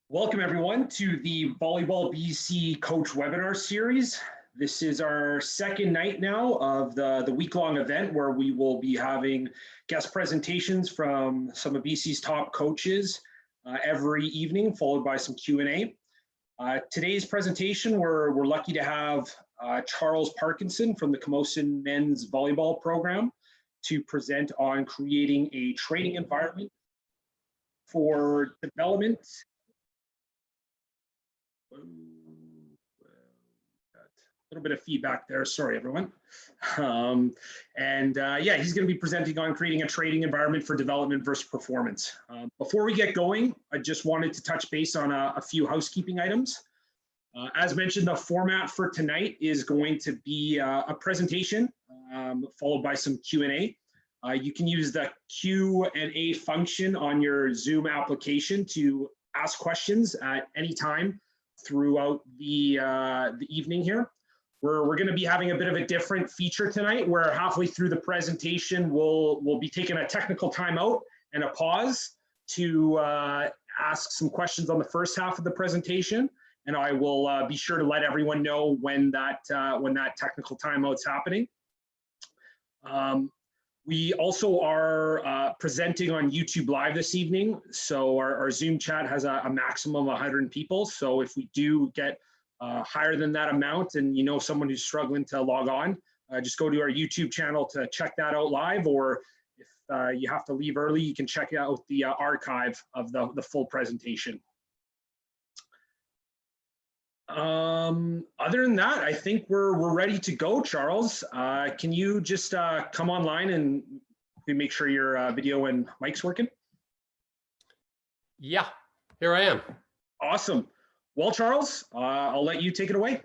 Welcome everyone to the Volleyball BC Coach Webinar Series. This is our second night now of the week-long event where we will be having guest presentations from some of BC's top coaches every evening, followed by some Q&A. Today's presentation, we're lucky to have Charles Parkinson from the Camosun men's volleyball program to present on creating a training environment for development. A little bit of feedback there. Sorry, everyone. Yeah, he's going to be presenting on creating a training environment for development versus performance. Before we get going, I just wanted to touch base on a few housekeeping items. As mentioned, the format for tonight is going to be a presentation followed by some Q&A. You can use the Q&A function on your Zoom application to ask questions at any time throughout the evening here. We're going to be having a bit of a different feature tonight where halfway through the presentation we'll be taking a technical timeout and a pause to ask some questions on the first half of the presentation, and I will be sure to let everyone know when that technical timeout's happening. We also are presenting on YouTube Live this evening. So our Zoom chat has a maximum of 100 people. So if we do get higher than that amount and you know someone who's struggling to log on, just go to our YouTube channel to check that out live, or if you have to leave early, you can check out the archive of the full presentation. Other than that, I think we're ready to go. Charles, can you just come online and make sure your video and mic's working? Yeah, here I am. Awesome. Well, Charles, I'll let you take it away.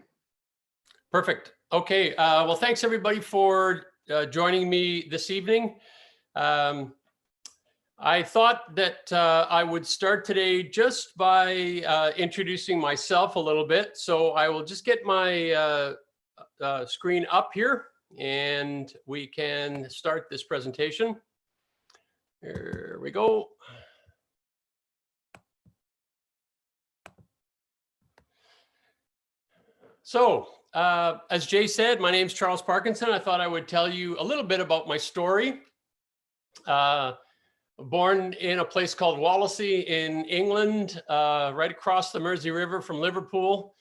Perfect. Okay. Well, thanks everybody for joining me this evening. I thought that I would start today just by introducing myself a little bit. So I will just get my screen up here and we can start this presentation. Here we go. So as Jay said, my name's Charles Parkinson. I thought I would tell you a little bit about my story. Born in a place called Wallasey in England, right across the Mersey River from Liverpool.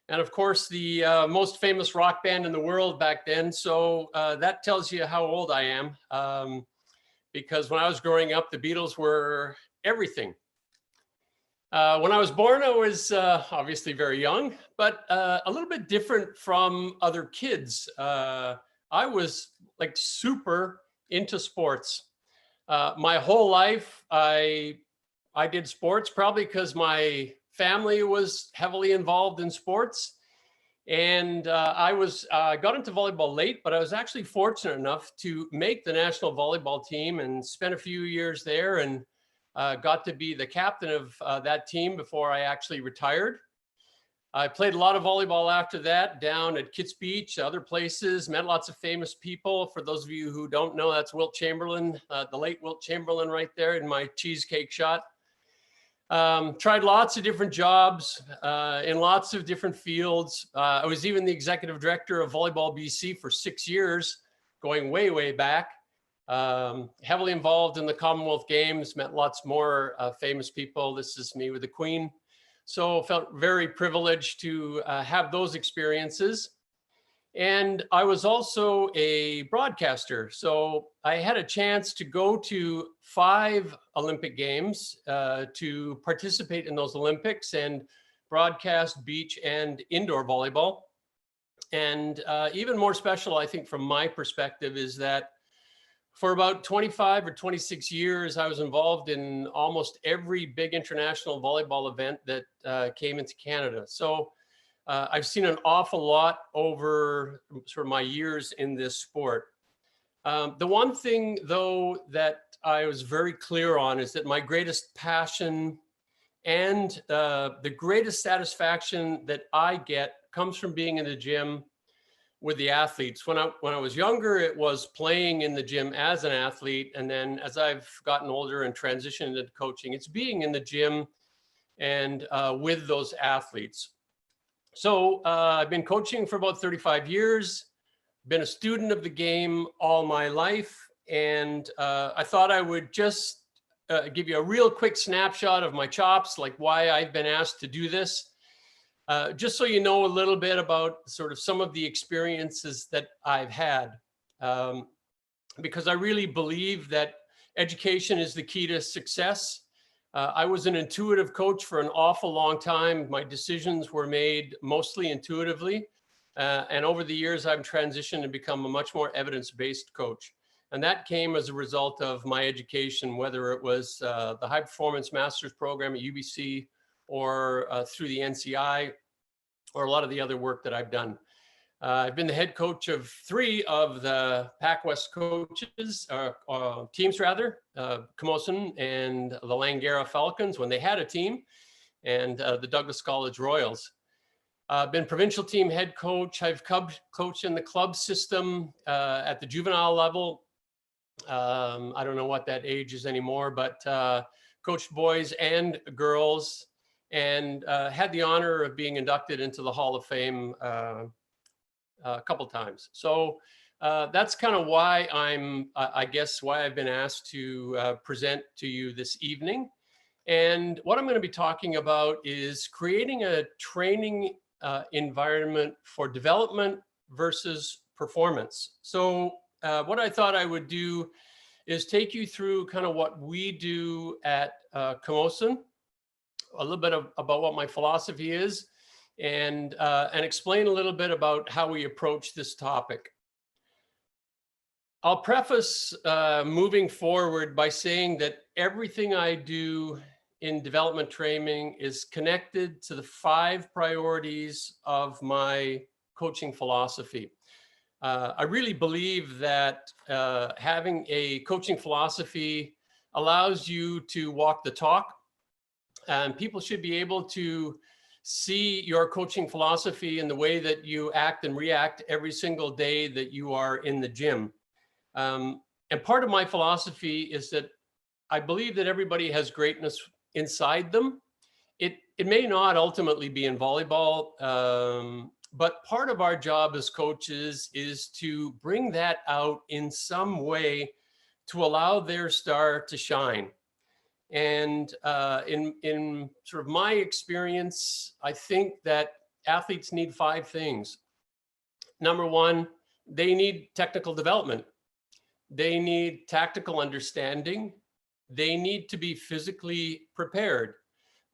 And of course, the most famous rock band in the world back then. So that tells you how old I am. Because when I was growing up, the Beatles were everything. When I was born, I was obviously very young, but a little bit different from other kids. I was like super into sports. My whole life, I did sports, probably because my family was heavily involved in sports. And I got into volleyball late, but I was actually fortunate enough to make the national volleyball team and spent a few years there and got to be the captain of that team before I actually retired. I played a lot of volleyball after that, down at Kitts Beach, other places, met lots of famous people. For those of you who don't know, that's Wilt Chamberlain, the late Wilt Chamberlain right there in my cheesecake shot. Tried lots of different jobs in lots of different fields. I was even the executive director of Volleyball BC for 6 years, going way, way back. Heavily involved in the Commonwealth Games, met lots more famous people. This is me with the Queen. So felt very privileged to have those experiences. And I was also a broadcaster. So I had a chance to go to 5 Olympic Games to participate in those Olympics and broadcast beach and indoor volleyball. And even more special, I think, from my perspective, is that for about 25 or 26 years, I was involved in almost every big international volleyball event that came into Canada. So I've seen an awful lot over sort of my years in this sport. The one thing, though, that I was very clear on is that my greatest passion and the greatest satisfaction that I get comes from being in the gym with the athletes. When I was younger, it was playing in the gym as an athlete. And then as I've gotten older and transitioned into coaching, it's being in the gym and with those athletes. So I've been coaching for about 35 years, been a student of the game all my life, and I thought I would just give you a real quick snapshot of my chops, like why I've been asked to do this, just so you know a little bit about sort of some of the experiences that I've had, because I really believe that education is the key to success. I was an intuitive coach for an awful long time. My decisions were made mostly intuitively. And over the years, I've transitioned and become a much more evidence-based coach. And that came as a result of my education, whether it was the High Performance Master's Program at UBC or through the NCI or a lot of the other work that I've done. I've been the head coach of 3 of the PACWEST coaches, teams rather, Camosun and the Langara Falcons when they had a team, and the Douglas College Royals. I've been provincial team head coach. I've coached in the club system at the juvenile level. I don't know what that age is anymore, but coached boys and girls, and had the honor of being inducted into the Hall of Fame a couple times. So that's kind of why I guess why I've been asked to present to you this evening. And what I'm going to be talking about is creating a training environment for development versus performance. So what I thought I would do is take you through kind of what we do at Camosun, a little bit about what my philosophy is, and explain a little bit about how we approach this topic. I'll preface moving forward by saying that everything I do in development training is connected to the 5 priorities of my coaching philosophy. I really believe that having a coaching philosophy allows you to walk the talk, and people should be able to see your coaching philosophy in the way that you act and react every single day that you are in the gym. And part of my philosophy is that I believe that everybody has greatness inside them. It may not ultimately be in volleyball, but part of our job as coaches is to bring that out in some way to allow their star to shine. And in sort of my experience, I think that athletes need 5 things. Number 1, they need technical development. They need tactical understanding. They need to be physically prepared.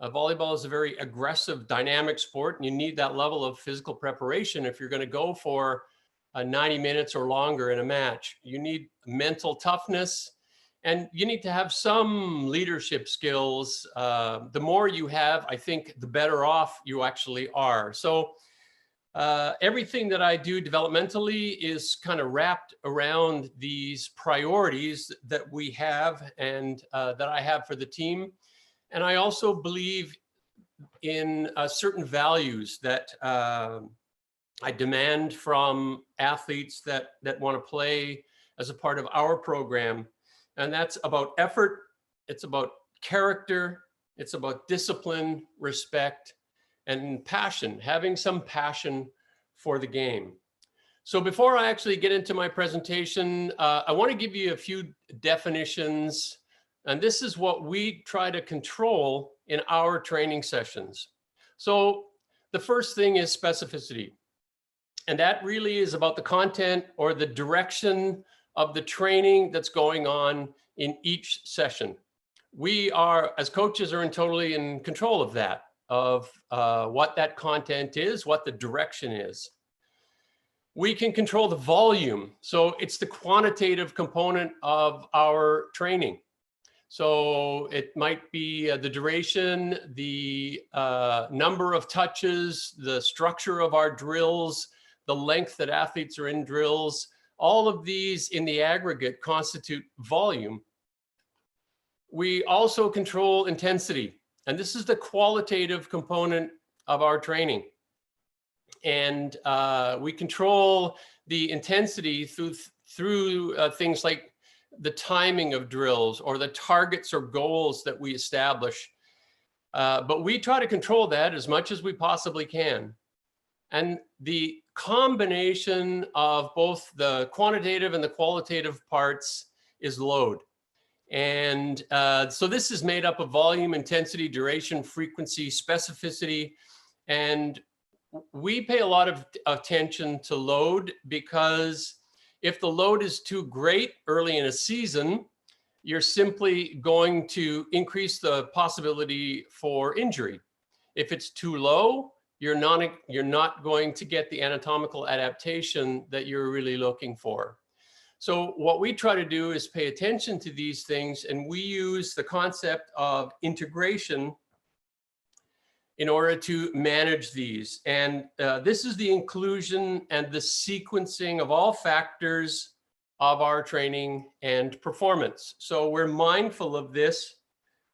Volleyball is a very aggressive, dynamic sport, and you need that level of physical preparation if you're going to go for 90 minutes or longer in a match. You need mental toughness, and you need to have some leadership skills. The more you have, I think, the better off you actually are. So everything that I do developmentally is kind of wrapped around these priorities that we have and that I have for the team. And I also believe in certain values that I demand from athletes that want to play as a part of our program. And that's about effort, it's about character, it's about discipline, respect, and passion, having some passion for the game. So before I actually get into my presentation, I want to give you a few definitions. And this is what we try to control in our training sessions. So the first thing is specificity. And that really is about the content or the direction of the training that's going on in each session. We are, as coaches, are totally in control of that, of what that content is, what the direction is. We can control the volume. So it's the quantitative component of our training. So it might be the duration, the number of touches, the structure of our drills, the length that athletes are in drills. All of these in the aggregate constitute volume. We also control intensity, and this is the qualitative component of our training. And we control the intensity through things like the timing of drills or the targets or goals that we establish. But we try to control that as much as we possibly can. And the combination of both the quantitative and the qualitative parts is load. And so this is made up of volume, intensity, duration, frequency, specificity. And we pay a lot of attention to load, because if the load is too great early in a season, you're simply going to increase the possibility for injury. If it's too low, you're not going to get the anatomical adaptation that you're really looking for. So what we try to do is pay attention to these things, and we use the concept of integration in order to manage these. And this is the inclusion and the sequencing of all factors of our training and performance. So we're mindful of this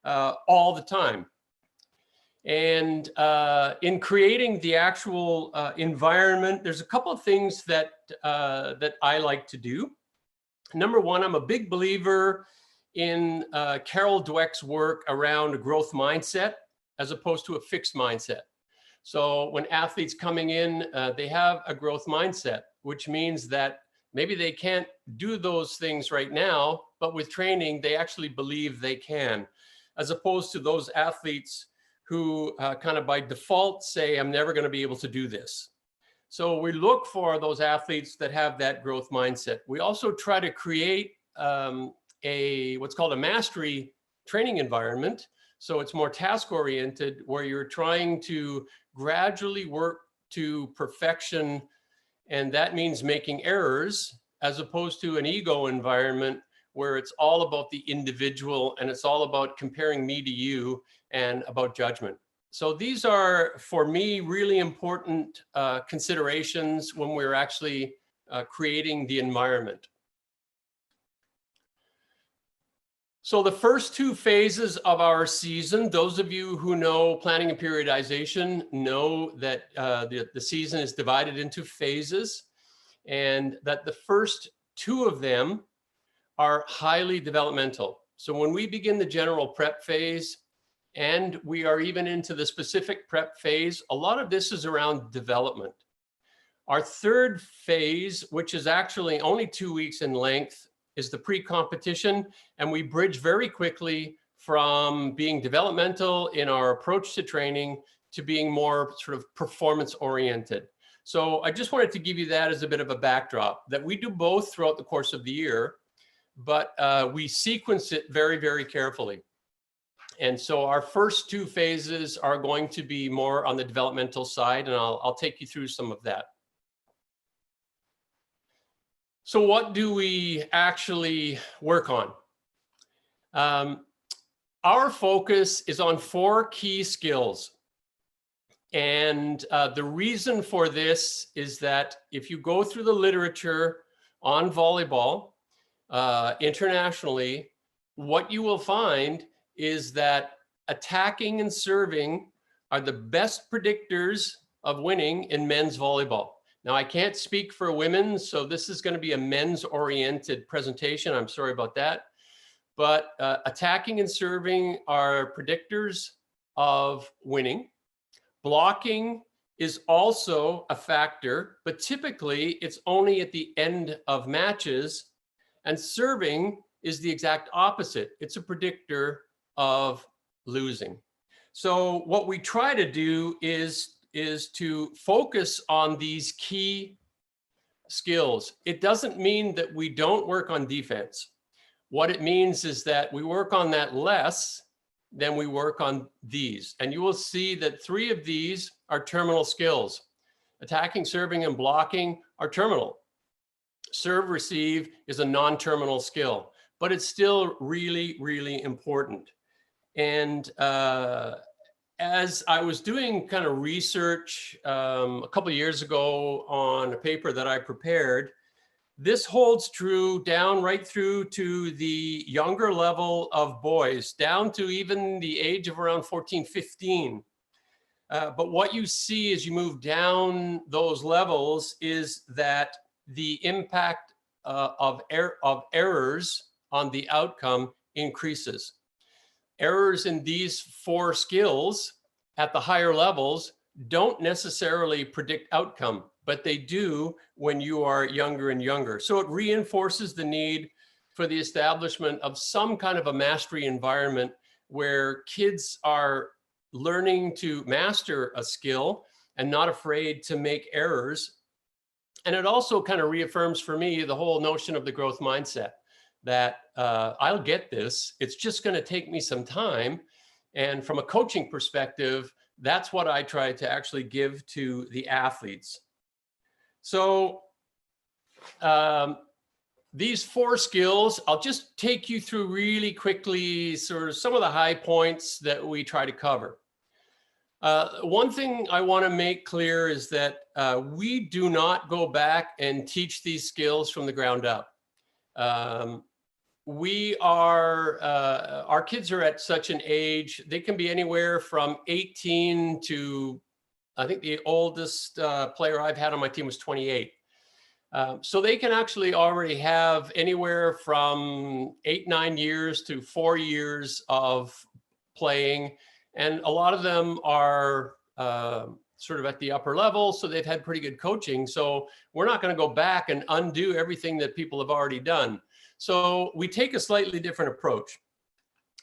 all the time. And in creating the actual environment, there's a couple of things that I like to do. Number one, I'm a big believer in Carol Dweck's work around growth mindset as opposed to a fixed mindset. So when athletes coming in, they have a growth mindset, which means that maybe they can't do those things right now, but with training, they actually believe they can, as opposed to those athletes who kind of by default say, I'm never going to be able to do this. So we look for those athletes that have that growth mindset. We also try to create what's called a mastery training environment. So it's more task oriented, where you're trying to gradually work to perfection. And that means making errors, as opposed to an ego environment where it's all about the individual and it's all about comparing me to you and about judgment. So these are, for me, really important considerations when we're actually creating the environment. So the first two phases of our season, those of you who know planning and periodization know that the season is divided into phases, and that the first two of them are highly developmental. So when we begin the general prep phase, and we are even into the specific prep phase, a lot of this is around development. Our third phase, which is actually only 2 weeks in length, is the pre-competition, and we bridge very quickly from being developmental in our approach to training to being more sort of performance oriented. So I just wanted to give you that as a bit of a backdrop, that we do both throughout the course of the year, but we sequence it very, very carefully. And so our first two phases are going to be more on the developmental side, and I'll take you through some of that. So what do we actually work on? Our focus is on 4 key skills. And the reason for this is that if you go through the literature on volleyball internationally, what you will find is that attacking and serving are the best predictors of winning in men's volleyball. Now, I can't speak for women, so this is going to be a men's-oriented presentation. I'm sorry about that. But attacking and serving are predictors of winning. Blocking is also a factor, but typically it's only at the end of matches. And serving is the exact opposite. It's a predictor of losing. So what we try to do is to focus on these key skills. It doesn't mean that we don't work on defense. What it means is that we work on that less than we work on these. And you will see that 3 of these are terminal skills. Attacking, serving, and blocking are terminal. Serve, receive is a non-terminal skill, but it's still really, really important. And as I was doing kind of research a couple of years ago on a paper that I prepared, this holds true down right through to the younger level of boys, down to even the age of around 14, 15. But what you see as you move down those levels is that the impact of errors on the outcome increases. errors in these 4 skills at the higher levels don't necessarily predict outcome, but they do when you are younger and younger. So it reinforces the need for the establishment of some kind of a mastery environment where kids are learning to master a skill and not afraid to make errors. And it also kind of reaffirms for me the whole notion of the growth mindset, that I'll get this. It's just going to take me some time. And from a coaching perspective, that's what I try to actually give to the athletes. So these 4 skills, I'll just take you through really quickly, sort of some of the high points that we try to cover. One thing I want to make clear is that we do not go back and teach these skills from the ground up. Our kids are at such an age, they can be anywhere from 18 to, I think the oldest player I've had on my team was 28. So they can actually already have anywhere from 8-9 years to 4 years of playing. And a lot of them are sort of at the upper level, so they've had pretty good coaching. So we're not going to go back and undo everything that people have already done. So we take a slightly different approach.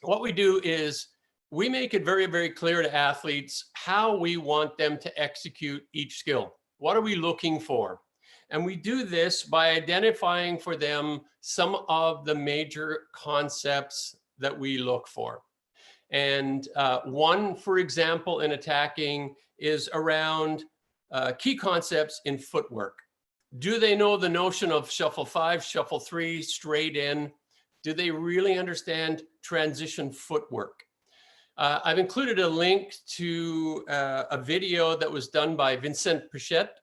What we do is we make it very, very clear to athletes how we want them to execute each skill. What are we looking for? And we do this by identifying for them some of the major concepts that we look for. And one, for example, in attacking is around key concepts in footwork. Do they know the notion of shuffle 5, shuffle 3, straight in? Do they really understand transition footwork? I've included a link to a video that was done by Vincent Pichette.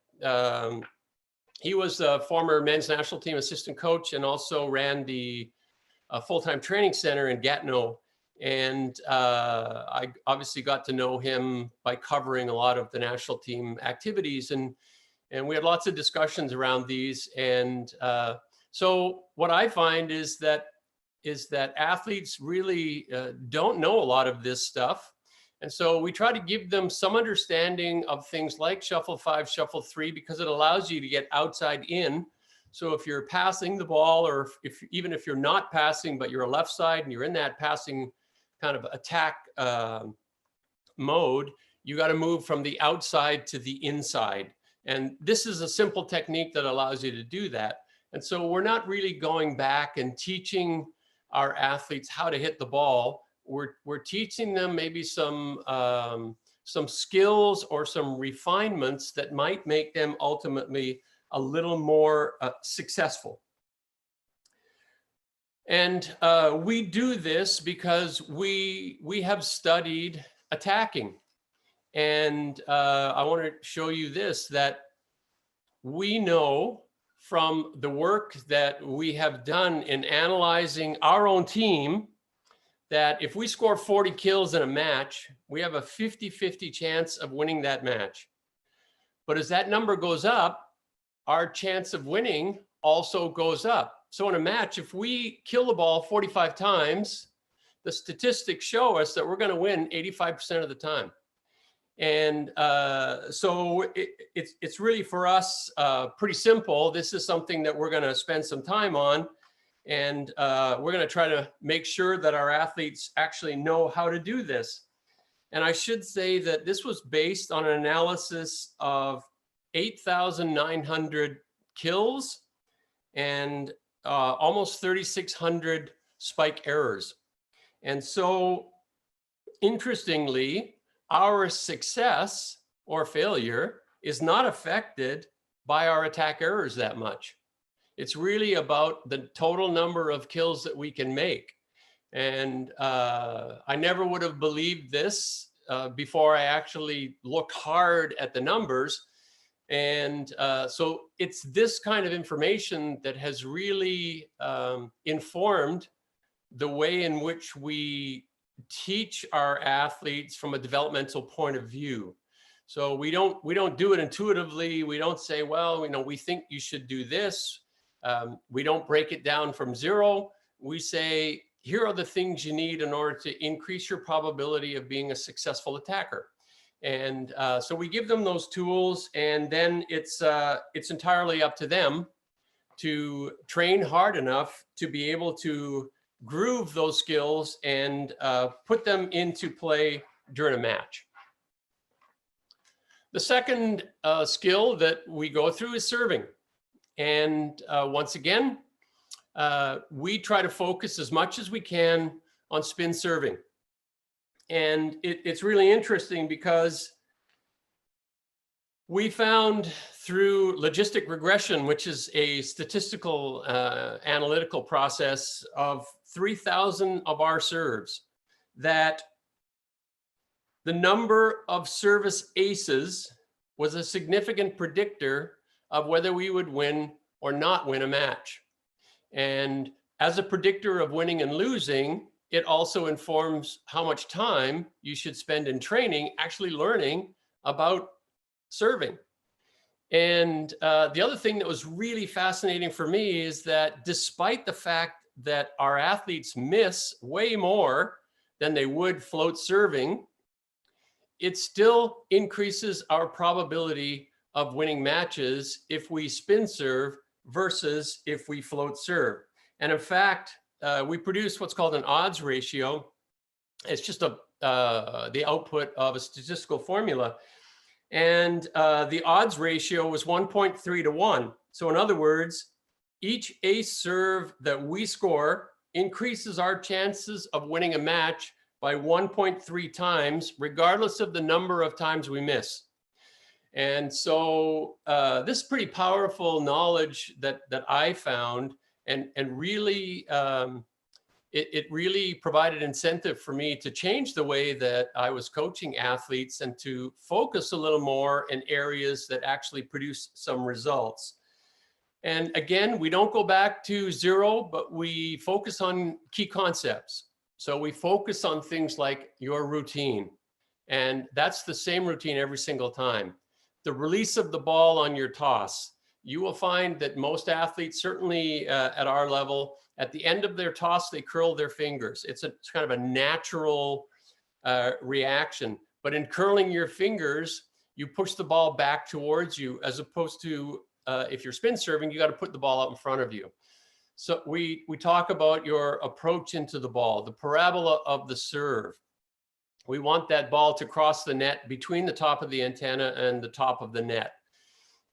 He was a former men's national team assistant coach and also ran the full-time training center in Gatineau. And I obviously got to know him by covering a lot of the national team activities. And we had lots of discussions around these. And so what I find is that athletes really don't know a lot of this stuff. And so we try to give them some understanding of things like shuffle 5, shuffle 3, because it allows you to get outside in. So if you're passing the ball, or even if you're not passing, but you're a left side and you're in that passing kind of attack mode, you got to move from the outside to the inside. And this is a simple technique that allows you to do that. And so we're not really going back and teaching our athletes how to hit the ball. We're teaching them maybe some skills or some refinements that might make them ultimately a little more successful. And we do this because we have studied attacking. And I want to show you this, that we know from the work that we have done in analyzing our own team that if we score 40 kills in a match, we have a 50-50 chance of winning that match. But as that number goes up, our chance of winning also goes up. So in a match, if we kill the ball 45 times, the statistics show us that we're going to win 85% of the time. And so it's really for us pretty simple. This is something that we're going to spend some time on. And we're going to try to make sure that our athletes actually know how to do this. And I should say that this was based on an analysis of 8,900 kills and almost 3,600 spike errors. And so, interestingly, our success or failure is not affected by our attack errors that much. It's really about the total number of kills that we can make. And I never would have believed this before I actually looked hard at the numbers. And so it's this kind of information that has really informed the way in which we teach our athletes from a developmental point of view. So we don't do it intuitively. We don't say, well, we think you should do this. We don't break it down from zero. We say, here are the things you need in order to increase your probability of being a successful attacker. And so we give them those tools, and then it's entirely up to them to train hard enough to be able to groove those skills and put them into play during a match. The second skill that we go through is serving. And once again, we try to focus as much as we can on spin serving. And it's really interesting because we found through logistic regression, which is a statistical analytical process of 3,000 of our serves, that the number of service aces was a significant predictor of whether we would win or not win a match. And as a predictor of winning and losing, it also informs how much time you should spend in training, actually learning about serving. And the other thing that was really fascinating for me is that despite the fact that our athletes miss way more than they would float serving, it still increases our probability of winning matches if we spin serve versus if we float serve. And in fact, we produce what's called an odds ratio. It's just the output of a statistical formula. And the odds ratio was 1.3 to 1. So in other words, each ace serve that we score increases our chances of winning a match by 1.3 times, regardless of the number of times we miss. And so this is pretty powerful knowledge that I found, and really, it really provided incentive for me to change the way that I was coaching athletes and to focus a little more in areas that actually produce some results. And again, we don't go back to zero, but we focus on key concepts. So we focus on things like your routine, and that's the same routine every single time. The release of the ball on your toss. You will find that most athletes, certainly at our level, at the end of their toss, they curl their fingers. It's kind of a natural reaction. But in curling your fingers, you push the ball back towards you, as opposed to if you're spin serving, you got to put the ball out in front of you. So we talk about your approach into the ball, the parabola of the serve. We want that ball to cross the net between the top of the antenna and the top of the net.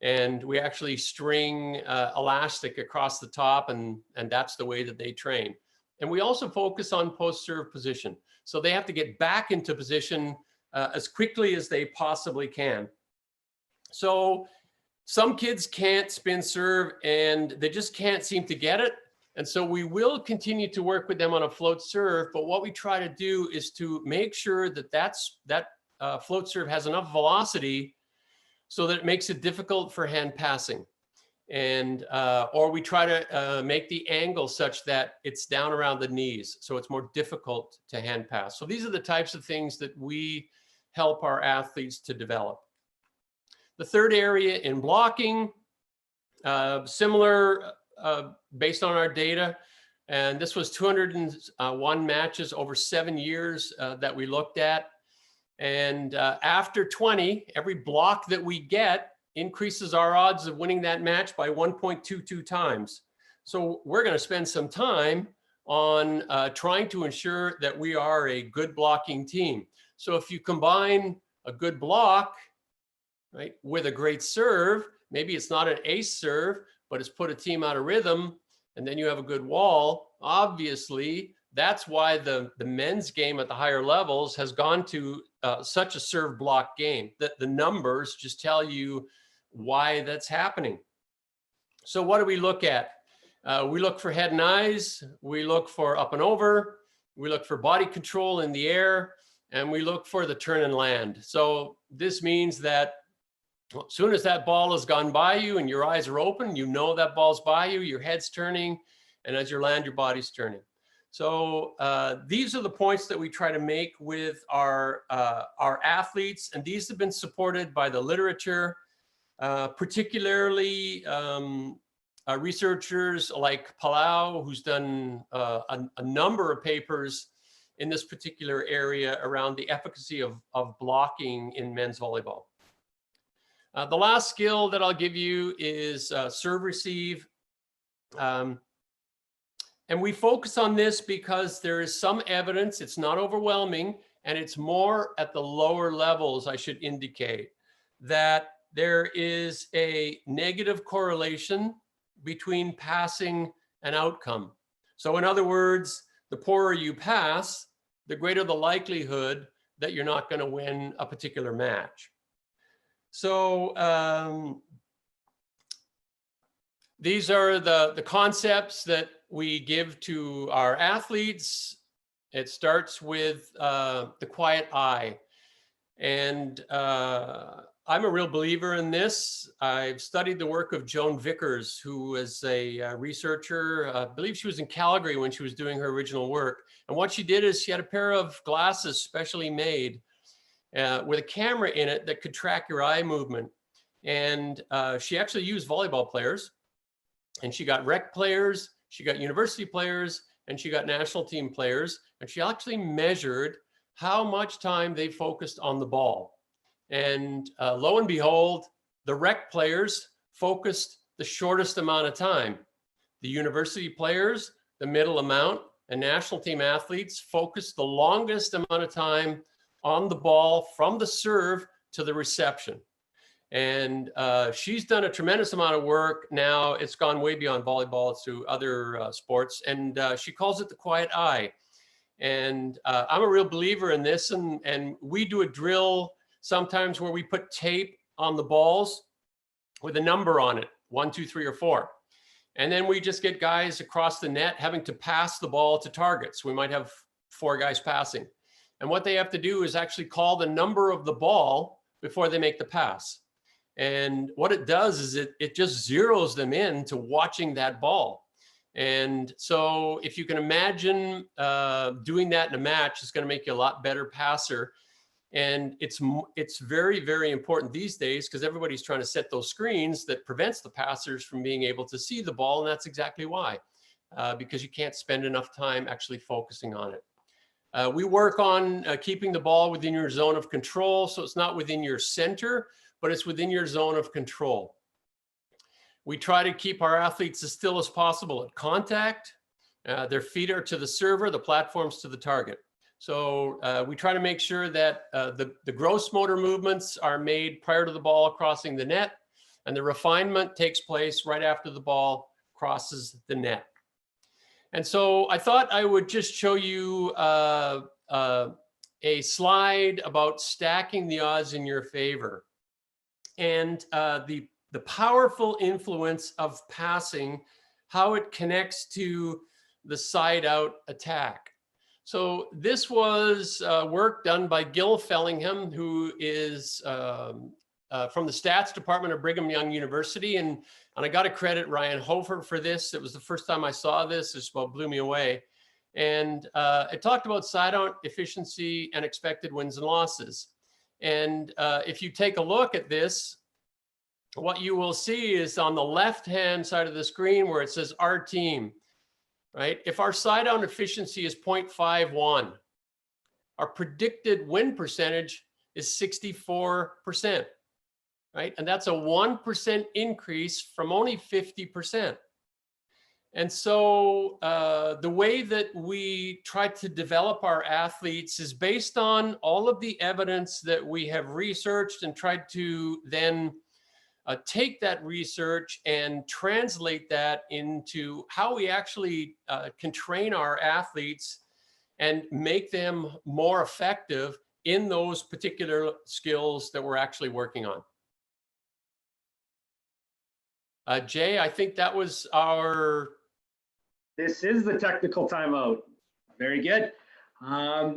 And we actually string elastic across the top, and that's the way that they train. And we also focus on post-serve position. So they have to get back into position as quickly as they possibly can. So some kids can't spin serve and they just can't seem to get it. And so we will continue to work with them on a float serve, but what we try to do is to make sure that that float serve has enough velocity so that it makes it difficult for hand passing. And, or we try to make the angle such that it's down around the knees, so it's more difficult to hand pass. So these are the types of things that we help our athletes to develop. The third area in blocking, similar based on our data, and this was 201 matches over 7 years that we looked at. And after 20, every block that we get increases our odds of winning that match by 1.22 times. So we're going to spend some time on trying to ensure that we are a good blocking team. So if you combine a good block, right, with a great serve, maybe it's not an ace serve, but it's put a team out of rhythm, and then you have a good wall. Obviously, that's why the men's game at the higher levels has gone to such a serve block game, that the numbers just tell you why that's happening. So what do we look at? We look for head and eyes, we look for up and over, we look for body control in the air, and we look for the turn and land. So this means that as soon as that ball has gone by you and your eyes are open, you know that ball's by you, your head's turning, and as you land, your body's turning. So these are the points that we try to make with our athletes, and these have been supported by the literature, particularly researchers like Palau, who's done a number of papers in this particular area around the efficacy of blocking in men's volleyball. The last skill that I'll give you is serve receive. And we focus on this because there is some evidence, it's not overwhelming, and it's more at the lower levels, I should indicate, that there is a negative correlation between passing and outcome. So in other words, the poorer you pass, the greater the likelihood that you're not going to win a particular match. So these are the concepts that we give to our athletes. It starts with the quiet eye. And I'm a real believer in this. I've studied the work of Joan Vickers, who was a researcher. I believe she was in Calgary when she was doing her original work. And what she did is she had a pair of glasses specially made with a camera in it that could track your eye movement. And she actually used volleyball players. And she got rec players, she got university players, and she got national team players. And she actually measured how much time they focused on the ball. And lo and behold, the rec players focused the shortest amount of time. The university players, the middle amount, and national team athletes focused the longest amount of time on the ball from the serve to the reception. And she's done a tremendous amount of work now. It's gone way beyond volleyball to other sports. And she calls it the quiet eye. And I'm a real believer in this. And we do a drill sometimes where we put tape on the balls with a number on it, 1, 2, 3, or 4. And then we just get guys across the net having to pass the ball to targets. We might have 4 guys passing. And what they have to do is actually call the number of the ball before they make the pass. And what it does is it just zeroes them in to watching that ball. And so if you can imagine doing that in a match, it's going to make you a lot better passer. And it's very, very important these days because everybody's trying to set those screens that prevents the passers from being able to see the ball. And that's exactly why, because you can't spend enough time actually focusing on it. We work on keeping the ball within your zone of control. So it's not within your center, but it's within your zone of control. We try to keep our athletes as still as possible at contact. Their feet are to the server, the platform's to the target. So we try to make sure that the gross motor movements are made prior to the ball crossing the net, and the refinement takes place right after the ball crosses the net. And so I thought I would just show you a slide about stacking the odds in your favor and the powerful influence of passing, how it connects to the side out attack. So this was work done by Gil Fellingham, who is from the stats department of Brigham Young University. And I got to credit Ryan Hofer for this. It was the first time I saw this. It just blew me away. And it talked about side out efficiency and expected wins and losses. And if you take a look at this, what you will see is on the left-hand side of the screen where it says our team, right? If our side out efficiency is 0.51, our predicted win percentage is 64%, right? And that's a 1% increase from only 50%. And so the way that we try to develop our athletes is based on all of the evidence that we have researched and tried to then take that research and translate that into how we actually can train our athletes and make them more effective in those particular skills that we're actually working on. Jay, I think that was our... This is the technical timeout. Very good.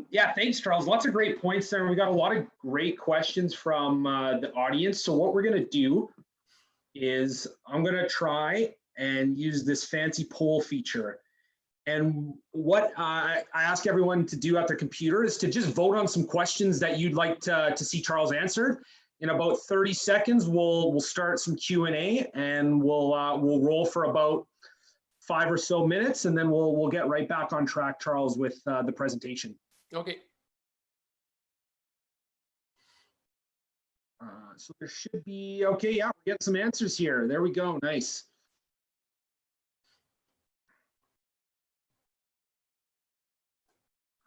Yeah, thanks, Charles. Lots of great points there. We got a lot of great questions from the audience. So what we're going to do is I'm going to try and use this fancy poll feature. And what I ask everyone to do at their computer is to just vote on some questions that you'd like to see Charles answered. In about 30 seconds, we'll start some Q&A, and we'll roll for about 5 or so minutes, and then we'll get right back on track, Charles, with the presentation. Okay. So there should be, okay, yeah, we get some answers here. There we go, nice.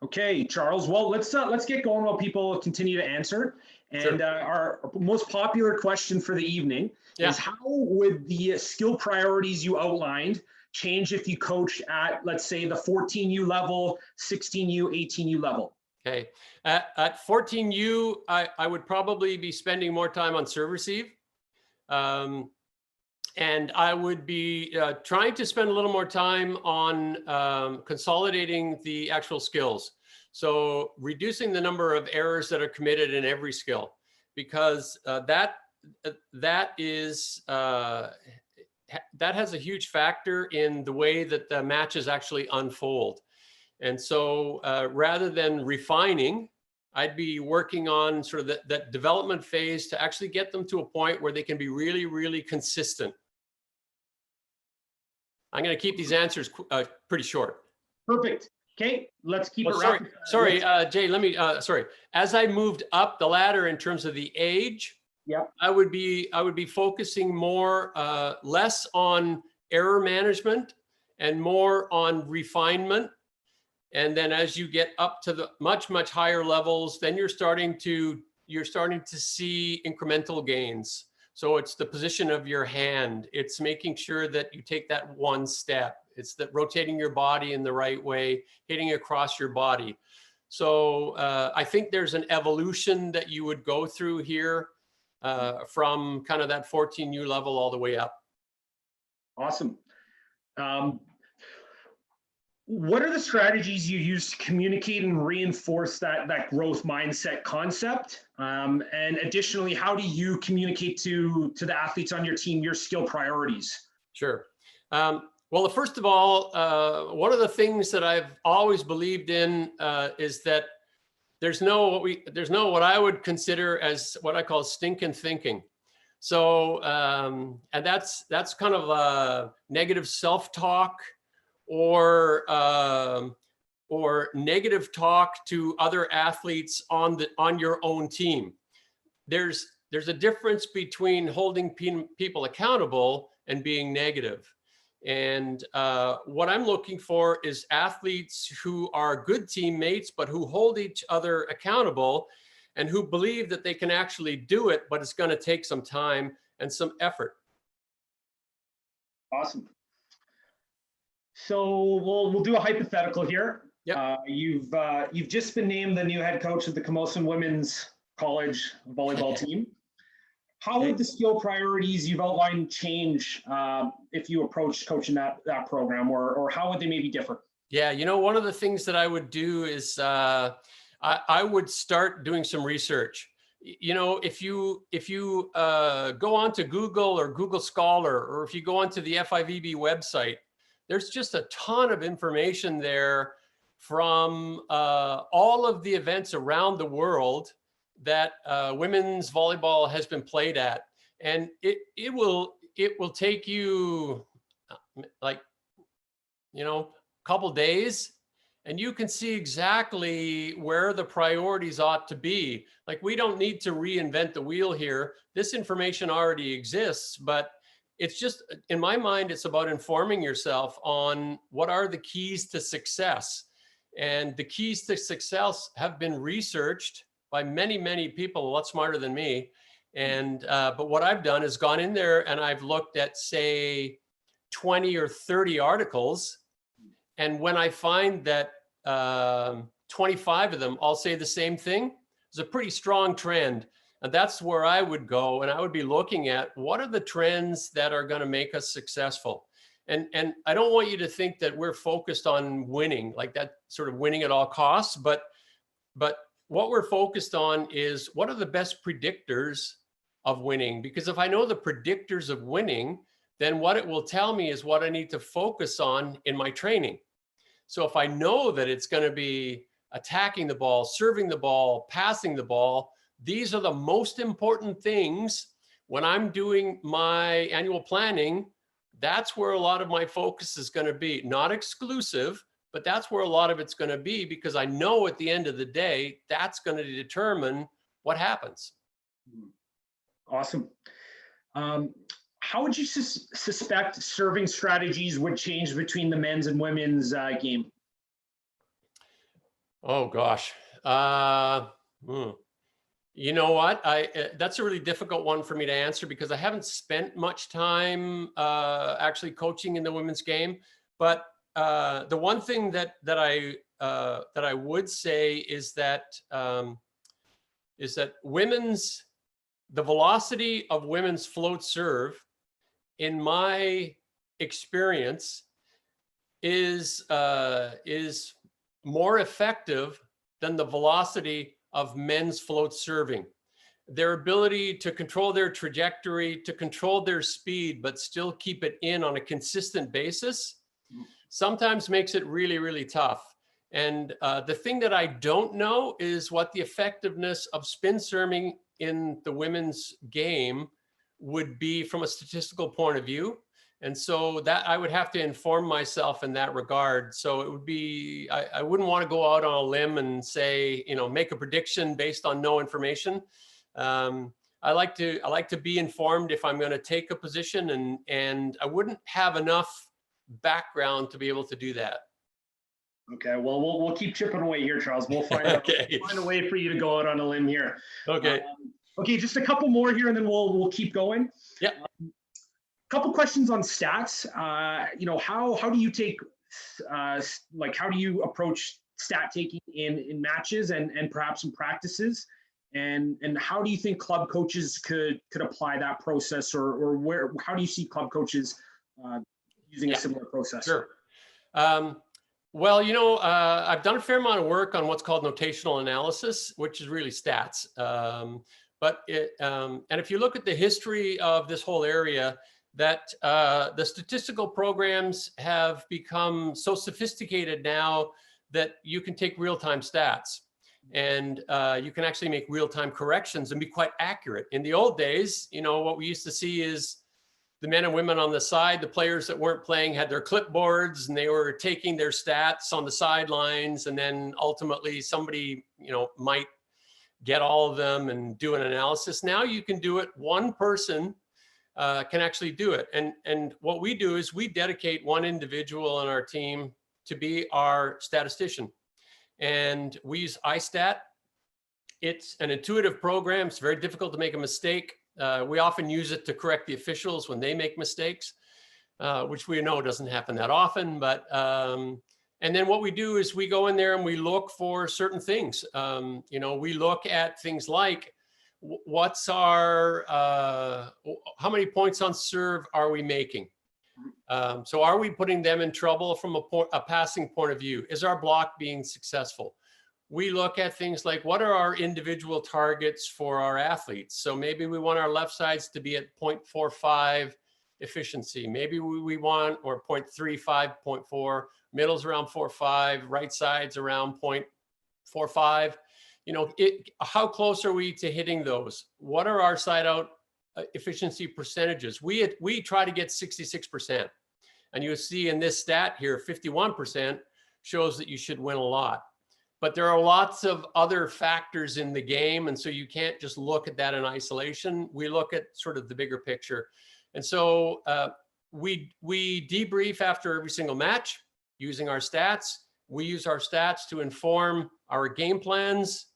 Okay, Charles, well, let's get going while people continue to answer. And Sure. Our most popular question for the evening is, how would the skill priorities you outlined change if you coached at, let's say, the 14U level, 16U, 18U level? Okay. At 14U, I would probably be spending more time on serve receive. And I would be trying to spend a little more time on consolidating the actual skills. So reducing the number of errors that are committed in every skill, because that has a huge factor in the way that the matches actually unfold. And so rather than refining, I'd be working on sort of that development phase to actually get them to a point where they can be really, really consistent. I'm going to keep these answers pretty short. Perfect. Okay, let's keep it rapid. Sorry, Jay, let me, sorry. As I moved up the ladder in terms of the age, yep, I would be focusing more, less on error management and more on refinement. And then as you get up to the much, much higher levels, then you're starting to see incremental gains. So it's the position of your hand. It's making sure that you take that one step. It's that rotating your body in the right way, hitting across your body. So I think there's an evolution that you would go through here from kind of that 14U level all the way up. Awesome. What are the strategies you use to communicate and reinforce that growth mindset concept? And additionally, how do you communicate to the athletes on your team your skill priorities? Sure. Well, first of all, one of the things that I've always believed in is that there's no what I would consider as what I call stinking thinking. So, and that's kind of a negative self-talk, or negative talk to other athletes on your own team. There's a difference between holding people accountable and being negative. And what I'm looking for is athletes who are good teammates, but who hold each other accountable and who believe that they can actually do it, but it's going to take some time and some effort. Awesome. So we'll do a hypothetical here. Yep. You've just been named the new head coach of the Camosun women's college volleyball team. How would the skill priorities you've outlined change if you approach coaching that program, or how would they maybe differ? Yeah, you know, one of the things that I would do is I would start doing some research. You know, if you go onto Google or Google Scholar, or if you go onto the FIVB website, there's just a ton of information there from all of the events around the world that women's volleyball has been played at. And it will take you like, you know, a couple days, and you can see exactly where the priorities ought to be. Like, we don't need to reinvent the wheel here. This information already exists, but it's just, in my mind, it's about informing yourself on what are the keys to success. And the keys to success have been researched by many, many people a lot smarter than me. And but what I've done is gone in there and I've looked at, say, 20 or 30 articles. And when I find that 25 of them all say the same thing, it's a pretty strong trend. And that's where I would go, and I would be looking at what are the trends that are going to make us successful. And I don't want you to think that we're focused on winning, like that sort of winning at all costs, but what we're focused on is what are the best predictors of winning? Because if I know the predictors of winning, then what it will tell me is what I need to focus on in my training. So if I know that it's going to be attacking the ball, serving the ball, passing the ball, These are the most important things when I'm doing my annual planning. That's where a lot of my focus is going to be. Not exclusive, but that's where a lot of it's going to be, because I know at the end of the day, that's going to determine what happens. Awesome. How would you suspect serving strategies would change between the men's and women's game? Oh gosh. You know what? That's a really difficult one for me to answer, because I haven't spent much time actually coaching in the women's game. But the one thing that I would say is that the velocity of women's float serve, in my experience, is more effective than the velocity of men's float serving. Their ability to control their trajectory, to control their speed, but still keep it in on a consistent basis, sometimes makes it really, really tough. And the thing that I don't know is what the effectiveness of spin serving in the women's game would be from a statistical point of view. And so that I would have to inform myself in that regard. So it would be, I wouldn't want to go out on a limb and say, make a prediction based on no information. I like to be informed if I'm going to take a position, and I wouldn't have enough background to be able to do that. Okay, well, we'll keep chipping away here, Charles. We'll find find a way for you to go out on a limb here. Okay. Okay, just a couple more here, and then we'll keep going. Yeah. Couple questions on stats. How do you take how do you approach stat taking in matches and perhaps in practices, and how do you think club coaches could apply that process, or how do you see club coaches using a similar process? Sure. Well, I've done a fair amount of work on what's called notational analysis, which is really stats. And if you look at the history of this whole area, that the statistical programs have become so sophisticated now that you can take real-time stats, and you can actually make real-time corrections and be quite accurate. In the old days, what we used to see is the men and women on the side, the players that weren't playing had their clipboards, and they were taking their stats on the sidelines, and then ultimately somebody, might get all of them and do an analysis. Now you can do it. One person can actually do it. And what we do is we dedicate one individual on our team to be our statistician. And we use iStat. It's an intuitive program. It's very difficult to make a mistake. We often use it to correct the officials when they make mistakes, which we know doesn't happen that often. But and then what we do is we go in there and we look for certain things. We look at things like, what's our, how many points on serve are we making? So are we putting them in trouble from a passing point of view? Is our block being successful? We look at things like, what are our individual targets for our athletes? So maybe we want our left sides to be at 0.45 efficiency. Maybe we want, or 0.35, 0.4, middles around 4.5, right sides around 0.45. How close are we to hitting those? What are our side out efficiency percentages? We try to get 66%. And you see in this stat here, 51% shows that you should win a lot. But there are lots of other factors in the game. And so you can't just look at that in isolation. We look at sort of the bigger picture. And so we debrief after every single match using our stats. We use our stats to inform our game plans.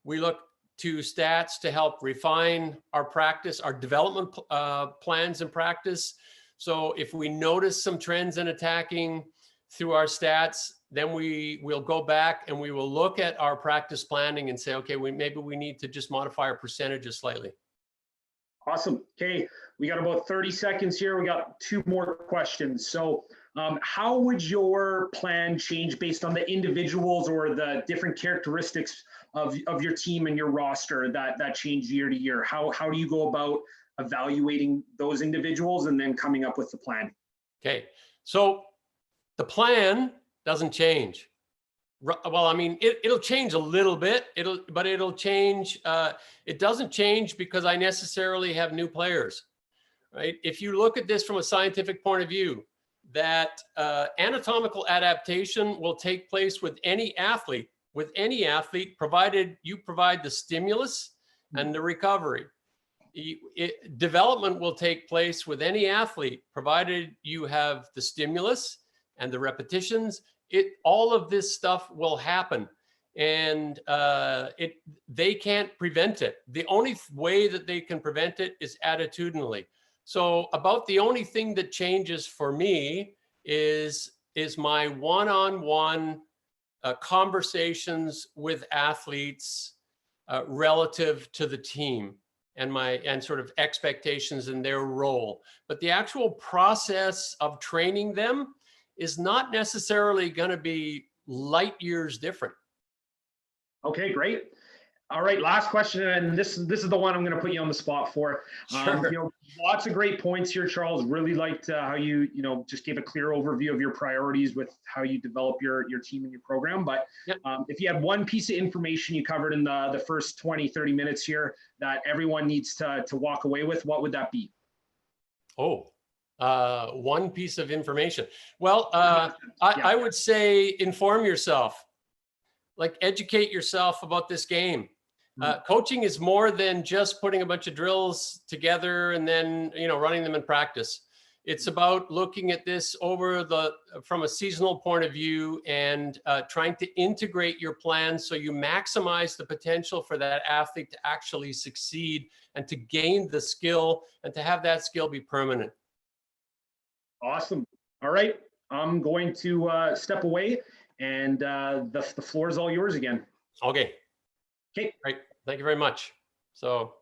We look to stats to help refine our practice, our development plans and practice. So if we notice some trends in attacking through our stats, then we'll go back and we will look at our practice planning and say, okay, maybe we need to just modify our percentages slightly. Awesome. Okay, we got about 30 seconds here. We got two more questions. So how would your plan change based on the individuals or the different characteristics of your team and your roster that change year to year? How do you go about evaluating those individuals and then coming up with the plan? Okay, so the plan doesn't change. Well, I mean, it'll change a little bit. It'll change. It doesn't change because I necessarily have new players, right? If you look at this from a scientific point of view, that anatomical adaptation will take place with any athlete, provided you provide the stimulus and the recovery. Development will take place with any athlete, provided you have the stimulus and the repetitions. All of this stuff will happen, and they can't prevent it. The only way that they can prevent it is attitudinally. So about the only thing that changes for me is my one-on-one conversations with athletes relative to the team and sort of expectations in their role. But the actual process of training them is not necessarily going to be light years different. Okay, great. All right, last question, and this is the one I'm going to put you on the spot for. Sure. Lots of great points here, Charles. Really liked how you just gave a clear overview of your priorities with how you develop your team and your program. But Yep. If you had one piece of information you covered in the first 20, 30 minutes here that everyone needs to walk away with, what would that be? One piece of information. Well, I would say inform yourself, like educate yourself about this game. Coaching is more than just putting a bunch of drills together and then, running them in practice. It's about looking at this from a seasonal point of view and trying to integrate your plans so you maximize the potential for that athlete to actually succeed and to gain the skill and to have that skill be permanent. Awesome. All right. I'm going to step away, and the floor is all yours again. Okay. Okay. Great. Thank you very much. So,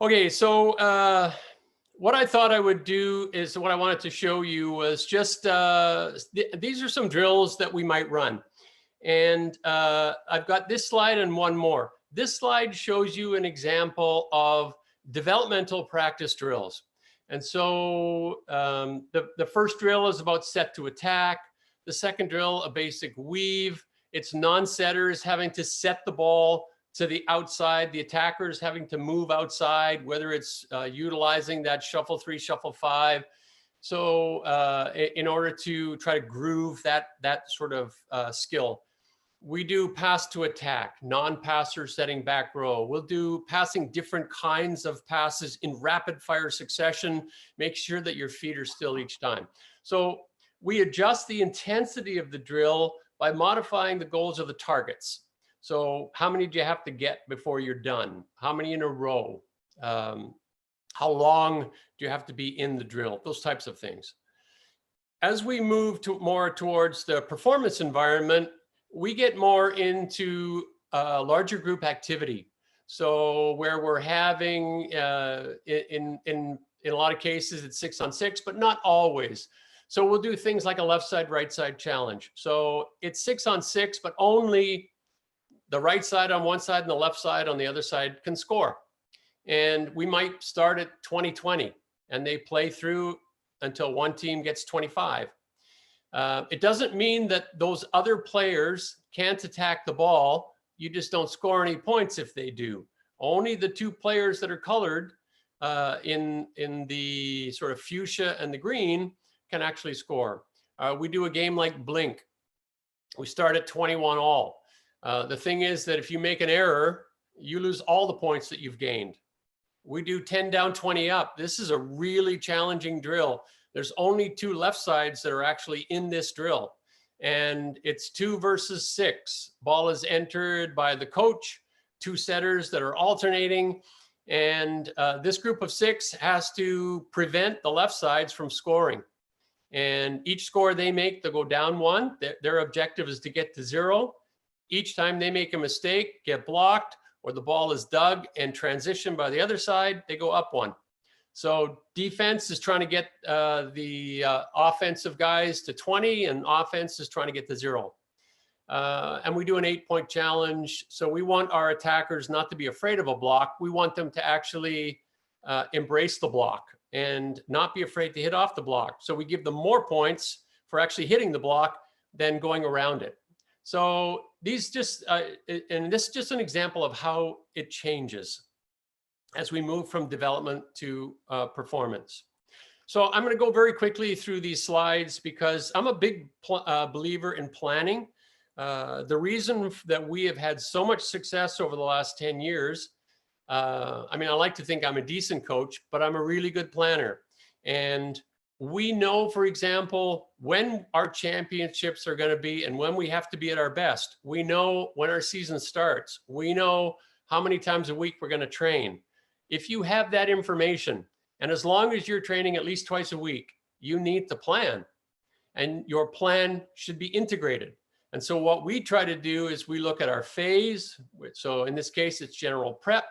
okay. So what I thought I would do is what I wanted to show you was just, these are some drills that we might run. And I've got this slide and one more. This slide shows you an example of developmental practice drills. And so the first drill is about set to attack. The second drill, a basic weave. It's non-setters having to set the ball to the outside. The attackers having to move outside, whether it's utilizing that shuffle 3, shuffle 5. So in order to try to groove that sort of skill. We do pass to attack, non-passer setting back row. We'll do passing different kinds of passes in rapid fire succession. Make sure that your feet are still each time. So we adjust the intensity of the drill by modifying the goals of the targets. So how many do you have to get before you're done? How many in a row? How long do you have to be in the drill? Those types of things. As we move more towards the performance environment, we get more into larger group activity. So where we're having, in a lot of cases, it's 6-on-6, but not always. So we'll do things like a left side, right side challenge. So it's 6-on-6, but only the right side on one side and the left side on the other side can score. And we might start at 20-20 and they play through until one team gets 25. It doesn't mean that those other players can't attack the ball. You just don't score any points if they do. Only the two players that are colored in the sort of fuchsia and the green can actually score. We do a game like Blink. We start at 21 all. The thing is that if you make an error, you lose all the points that you've gained. We do 10 down, 20 up. This is a really challenging drill. There's only 2 left sides that are actually in this drill. And it's 2 versus 6. Ball is entered by the coach, 2 setters that are alternating. And this group of 6 has to prevent the left sides from scoring. And each score they make, they'll go down 1. Their objective is to get to 0. Each time they make a mistake, get blocked, or the ball is dug and transitioned by the other side, they go up 1. So defense is trying to get the offensive guys to 20 and offense is trying to get to 0. And we do an 8-point challenge. So we want our attackers not to be afraid of a block. We want them to actually embrace the block and not be afraid to hit off the block. So we give them more points for actually hitting the block than going around it. So these just, and this is just an example of how it changes as we move from development to performance. So I'm going to go very quickly through these slides because I'm a big believer in planning. The reason that we have had so much success over the last 10 years, I mean, I like to think I'm a decent coach, but I'm a really good planner. And we know, for example, when our championships are going to be and when we have to be at our best. We know when our season starts. We know how many times a week we're going to train. If you have that information, and as long as you're training at least twice a week, you need to plan, and your plan should be integrated. And so what we try to do is we look at our phase. So in this case, it's general prep.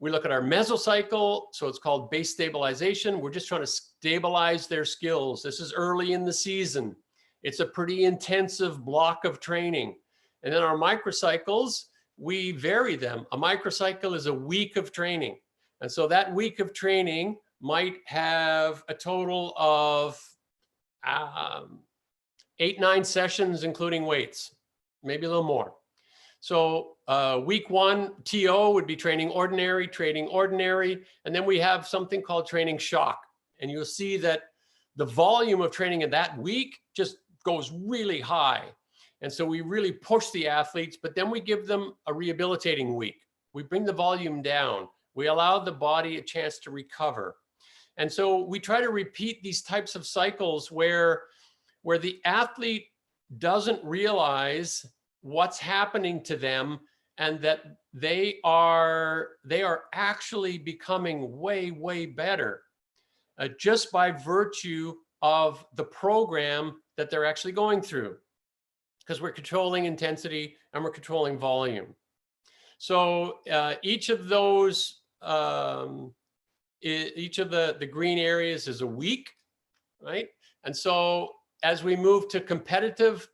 We look at our mesocycle. So it's called base stabilization. We're just trying to stabilize their skills. This is early in the season. It's a pretty intensive block of training. And then our microcycles, we vary them. A microcycle is a week of training. And so that week of training might have a total of 8-9 sessions, including weights, maybe a little more. So week 1, TO would be training ordinary, and then we have something called training shock. And you'll see that the volume of training in that week just goes really high. And so we really push the athletes, but then we give them a rehabilitating week. We bring the volume down. We allow the body a chance to recover. And so we try to repeat these types of cycles where the athlete doesn't realize what's happening to them and that they are actually becoming way, way better just by virtue of the program that they're actually going through, because we're controlling intensity and we're controlling volume. So each of those, each of the green areas is a week, right? And so as we move to competitive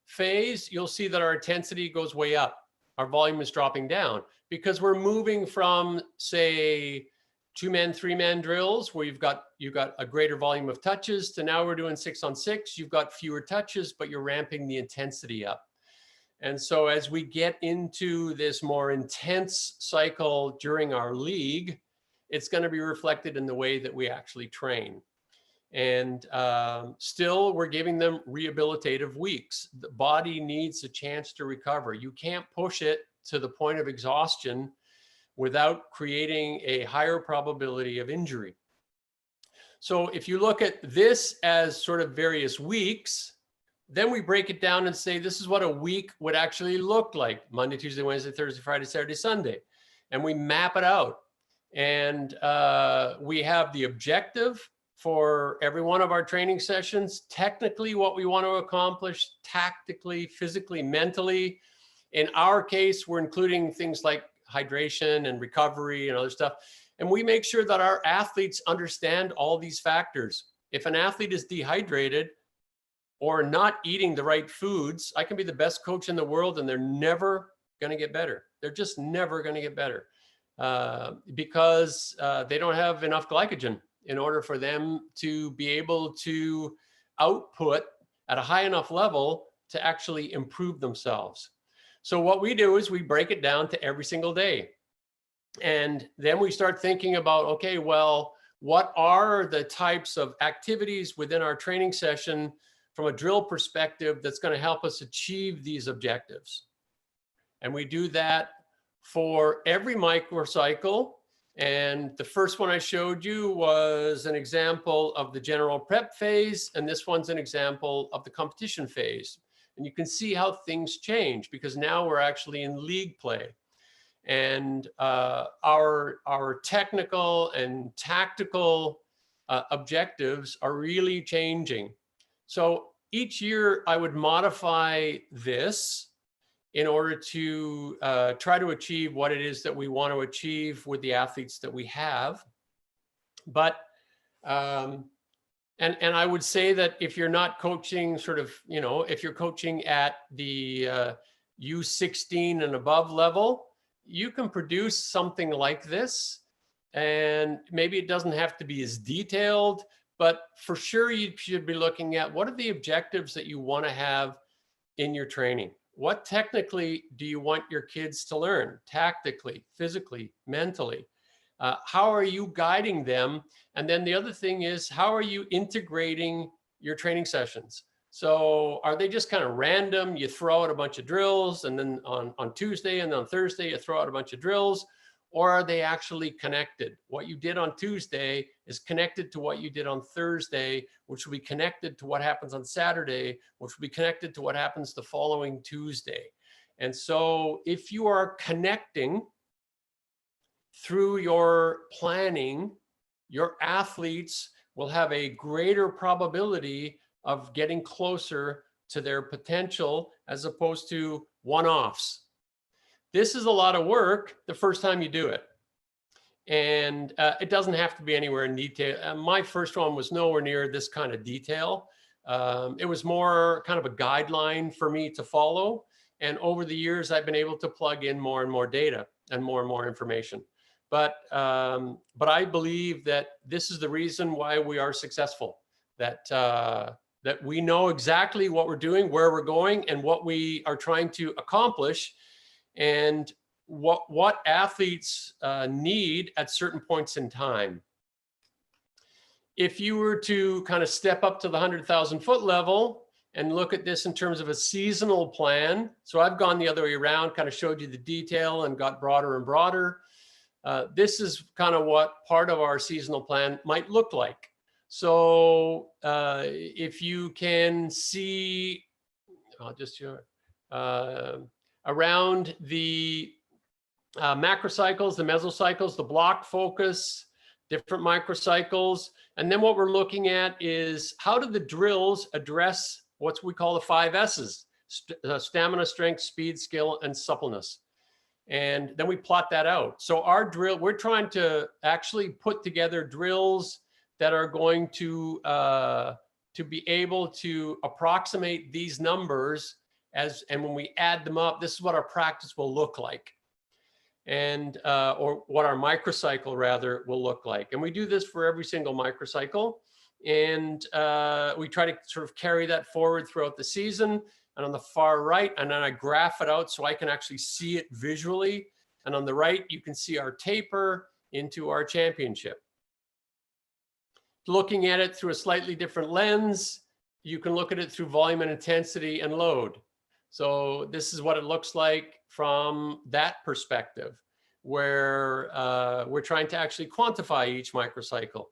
phase, you'll see that our intensity goes way up. Our volume is dropping down because we're moving from, say, 2-man, 3-man drills where you've got a greater volume of touches to now we're doing 6-on-6. You've got fewer touches, but you're ramping the intensity up. And so as we get into this more intense cycle during our league, it's going to be reflected in the way that we actually train. And still, we're giving them rehabilitative weeks. The body needs a chance to recover. You can't push it to the point of exhaustion without creating a higher probability of injury. So if you look at this as sort of various weeks, then we break it down and say, this is what a week would actually look like: Monday, Tuesday, Wednesday, Thursday, Friday, Saturday, Sunday. And we map it out. And we have the objective for every one of our training sessions, technically what we want to accomplish, tactically, physically, mentally. In our case, we're including things like hydration and recovery and other stuff. And we make sure that our athletes understand all these factors. If an athlete is dehydrated or not eating the right foods, I can be the best coach in the world and they're never going to get better. They're just never going to get better because they don't have enough glycogen in order for them to be able to output at a high enough level to actually improve themselves. So what we do is we break it down to every single day. And then we start thinking about, okay, well, what are the types of activities within our training session from a drill perspective that's going to help us achieve these objectives? And we do that for every microcycle. And the first one I showed you was an example of the general prep phase. And this one's an example of the competition phase. And you can see how things change because now we're actually in league play. And our technical and tactical objectives are really changing. So each year I would modify this in order to try to achieve what it is that we want to achieve with the athletes that we have. But, and I would say that if you're not coaching sort of, you know, if you're coaching at the U16 and above level, you can produce something like this. And maybe it doesn't have to be as detailed, but for sure you should be looking at what are the objectives that you want to have in your training. what technically do you want your kids to learn? Tactically, physically, mentally? How are you guiding them? And then the other thing is, how are you integrating your training sessions? So are they just kind of random? You throw out a bunch of drills, and then on Tuesday and on Thursday, you throw out a bunch of drills, or are they actually connected? What you did on Tuesday is connected to what you did on Thursday, which will be connected to what happens on Saturday, which will be connected to what happens the following Tuesday. And so if you are connecting through your planning, your athletes will have a greater probability of getting closer to their potential as opposed to one-offs. This is a lot of work the first time you do it. And it doesn't have to be anywhere in detail. My first one was nowhere near this kind of detail. It was more kind of a guideline for me to follow. And over the years, I've been able to plug in more and more data and more information. But I believe that this is the reason why we are successful, that we know exactly what we're doing, where we're going, and what we are trying to accomplish, and what athletes need at certain points in time. If you were to kind of step up to the 100,000 foot level and look at this in terms of a seasonal plan, so I've gone the other way around, kind of showed you the detail and got broader and broader. This is kind of what part of our seasonal plan might look like. So if you can see, I'll just show it, around the macrocycles, the mesocycles, the block focus, different microcycles. And then what we're looking at is how do the drills address what we call the 5 S's, stamina, strength, speed, skill, and suppleness. And then we plot that out. So our drill, we're trying to actually put together drills that are going to be able to approximate these numbers and when we add them up, this is what our practice will look like. And, or what our microcycle rather will look like. And we do this for every single microcycle. And we try to sort of carry that forward throughout the season. And on the far right, and then I graph it out so I can actually see it visually. And on the right, you can see our taper into our championship. Looking at it through a slightly different lens, you can look at it through volume and intensity and load. So this is what it looks like from that perspective, where we're trying to actually quantify each microcycle.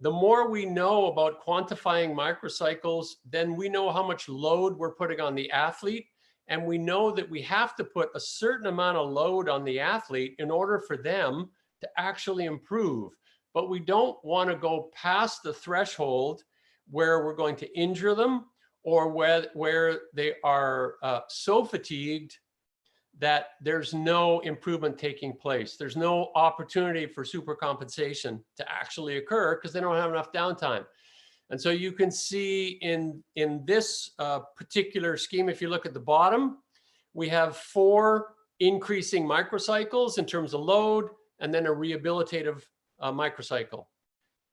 The more we know about quantifying microcycles, then we know how much load we're putting on the athlete. And we know that we have to put a certain amount of load on the athlete in order for them to actually improve. But we don't want to go past the threshold where we're going to injure them, or where they are so fatigued that there's no improvement taking place. There's no opportunity for supercompensation to actually occur because they don't have enough downtime. And so you can see in this particular scheme, if you look at the bottom, we have 4 increasing microcycles in terms of load, and then a rehabilitative microcycle,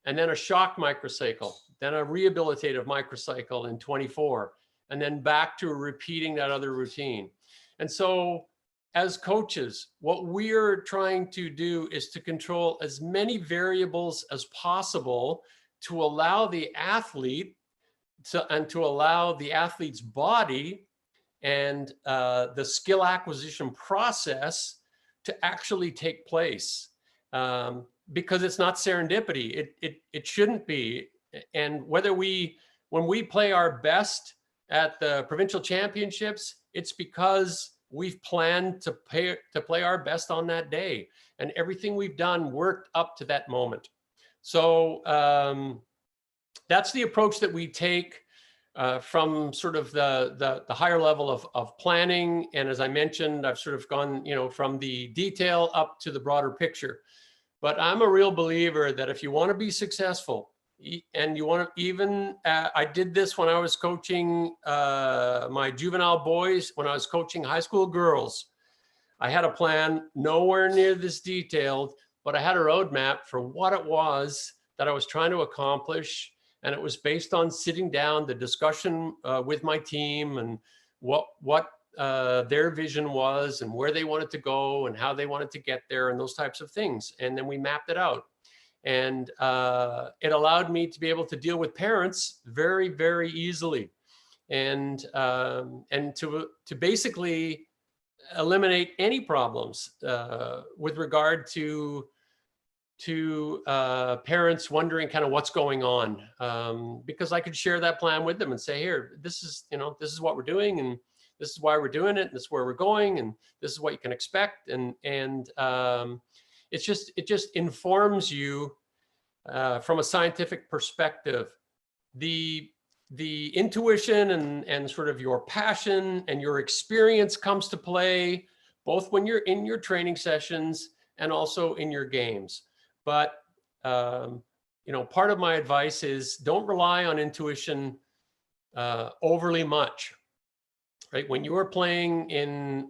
and then a shock microcycle, then a rehabilitative microcycle in 24, and then back to repeating that other routine. And so as coaches, what we're trying to do is to control as many variables as possible to allow the athlete to allow the athlete's body and the skill acquisition process to actually take place. Because it's not serendipity. It shouldn't be. And when we play our best at the provincial championships, it's because we've planned to play our best on that day. And everything we've done worked up to that moment. So that's the approach that we take from sort of the higher level of planning. And as I mentioned, I've sort of gone, from the detail up to the broader picture. But I'm a real believer that if you want to be successful, and you want to even, I did this when I was coaching my juvenile boys, when I was coaching high school girls. I had a plan, nowhere near this detailed, but I had a roadmap for what it was that I was trying to accomplish. And it was based on sitting down, the discussion with my team, and what their vision was and where they wanted to go and how they wanted to get there and those types of things. And then we mapped it out. And it allowed me to be able to deal with parents very, very easily, and to basically eliminate any problems with regard to parents wondering kind of what's going on, because I could share that plan with them and say, here, this is what we're doing, and this is why we're doing it, and this is where we're going, and this is what you can expect, and it just informs you from a scientific perspective. The intuition and sort of your passion and your experience comes to play, both when you're in your training sessions and also in your games. But part of my advice is don't rely on intuition overly much. Right? When you are playing in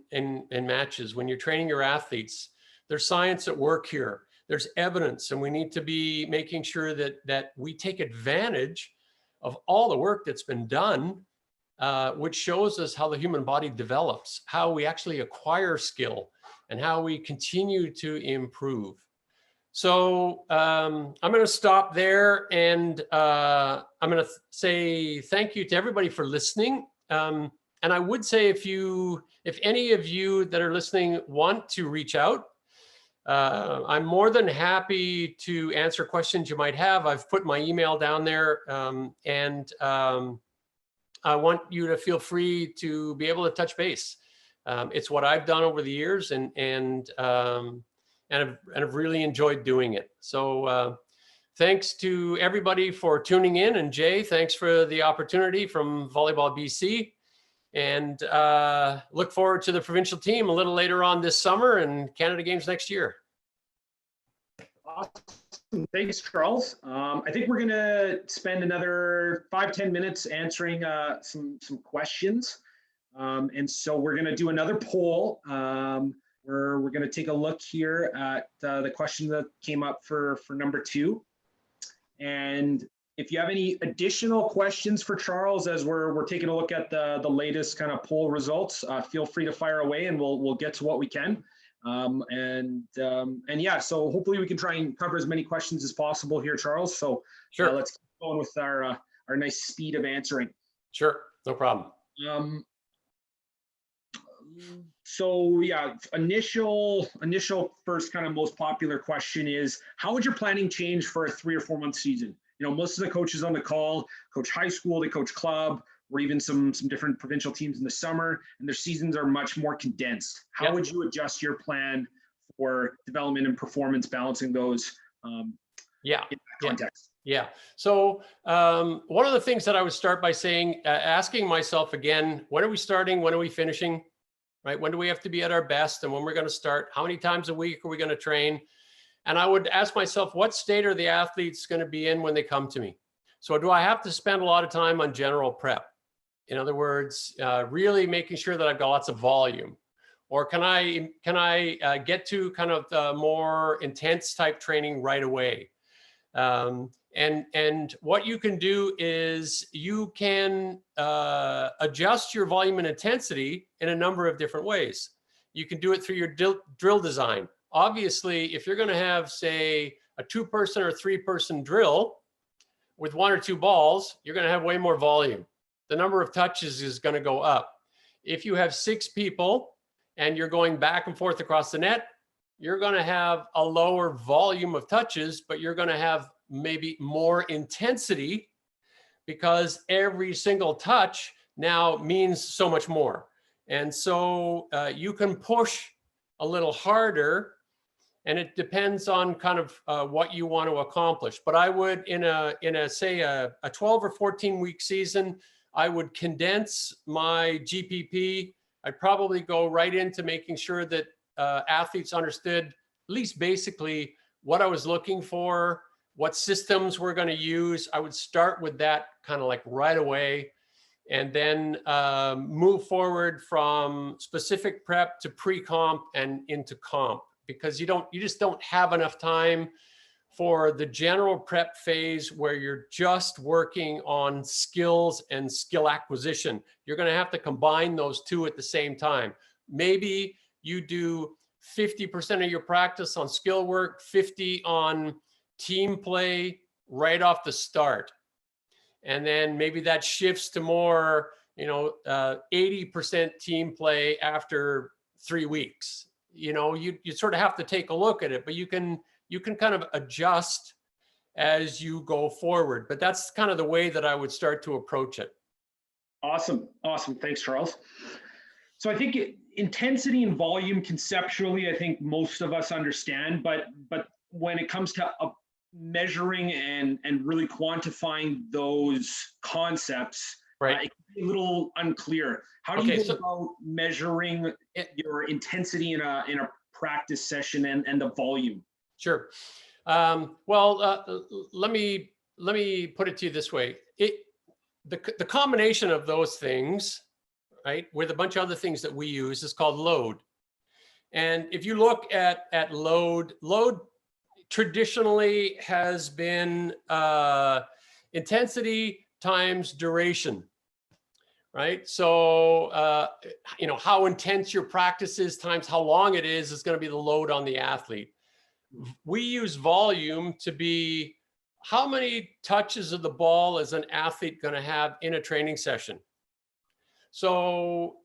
matches, when you're training your athletes, there's science at work here. There's evidence, and we need to be making sure that we take advantage of all the work that's been done, which shows us how the human body develops, how we actually acquire skill, and how we continue to improve. So I'm going to stop there, and I'm going to say thank you to everybody for listening. And I would say if any of you that are listening want to reach out, I'm more than happy to answer questions you might have. I've put my email down there, and I want you to feel free to be able to touch base. It's what I've done over the years, and I've really enjoyed doing it. So thanks to everybody for tuning in, and Jay, thanks for the opportunity from Volleyball BC. And look forward to the provincial team a little later on this summer and Canada Games next year. Awesome. Thanks, Charles. I think we're going to spend another 5-10 minutes answering some questions. And so we're going to do another poll where we're going to take a look here at the question that came up for number 2. And if you have any additional questions for Charles as we're taking a look at the latest kind of poll results, feel free to fire away, and we'll get to what we can. And yeah, so hopefully we can try and cover as many questions as possible here, Charles. So sure, let's keep going with our nice speed of answering. Sure, no problem. So yeah, initial first kind of most popular question is, how would your planning change for a 3 or 4 month season? Most of the coaches on the call coach high school, they coach club, or even some different provincial teams in the summer, and their seasons are much more condensed. How would you adjust your plan for development and performance, balancing those in that context? Yeah. So one of the things that I would start by saying, asking myself again, when are we starting? When are we finishing? Right? When do we have to be at our best? And when we're going to start? How many times a week are we going to train? And I would ask myself, what state are the athletes going to be in when they come to me? So do I have to spend a lot of time on general prep? In other words, really making sure that I've got lots of volume, or can I get to kind of the more intense type training right away? And what you can do is you can adjust your volume and intensity in a number of different ways. You can do it through your drill design. Obviously, if you're going to have, say, a 2-person or 3-person drill with 1 or 2 balls, you're going to have way more volume. The number of touches is going to go up. If you have 6 people and you're going back and forth across the net, you're going to have a lower volume of touches, but you're going to have maybe more intensity, because every single touch now means so much more. And so you can push a little harder, and it depends on kind of what you want to accomplish. But I would, in a say a 12 or 14 week season, I would condense my GPP. I'd probably go right into making sure that athletes understood, at least basically, what I was looking for, what systems we're going to use. I would start with that kind of like right away, and then move forward from specific prep to pre-comp and into comp, because you just don't have enough time for the general prep phase where you're just working on skills and skill acquisition. You're going to have to combine those two at the same time. Maybe you do 50% of your practice on skill work, 50 on team play right off the start. And then maybe that shifts to more, 80% team play after 3 weeks. You sort of have to take a look at it, but you can kind of adjust as you go forward. But that's kind of the way that I would start to approach it. Awesome. Thanks, Charles. So I think intensity and volume conceptually, I think most of us understand, but when it comes to measuring and really quantifying those concepts, right, it can be a little unclear. How do you go about measuring your intensity in a practice session and the volume? Sure. Let me put it to you this way. The combination of those things, right, with a bunch of other things that we use, is called load. And if you look at load traditionally has been intensity times duration, right? So, how intense your practice is times how long it is going to be the load on the athlete. We use volume to be how many touches of the ball is an athlete going to have in a training session. So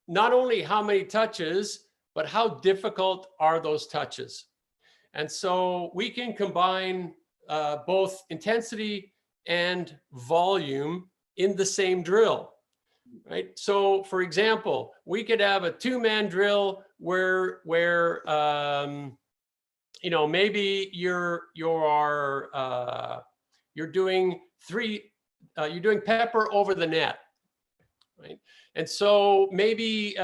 not only how many touches, but how difficult are those touches? And so we can combine both intensity and volume in the same drill, right? So for example, we could have a 2-man drill where maybe you're doing pepper over the net, right? And so maybe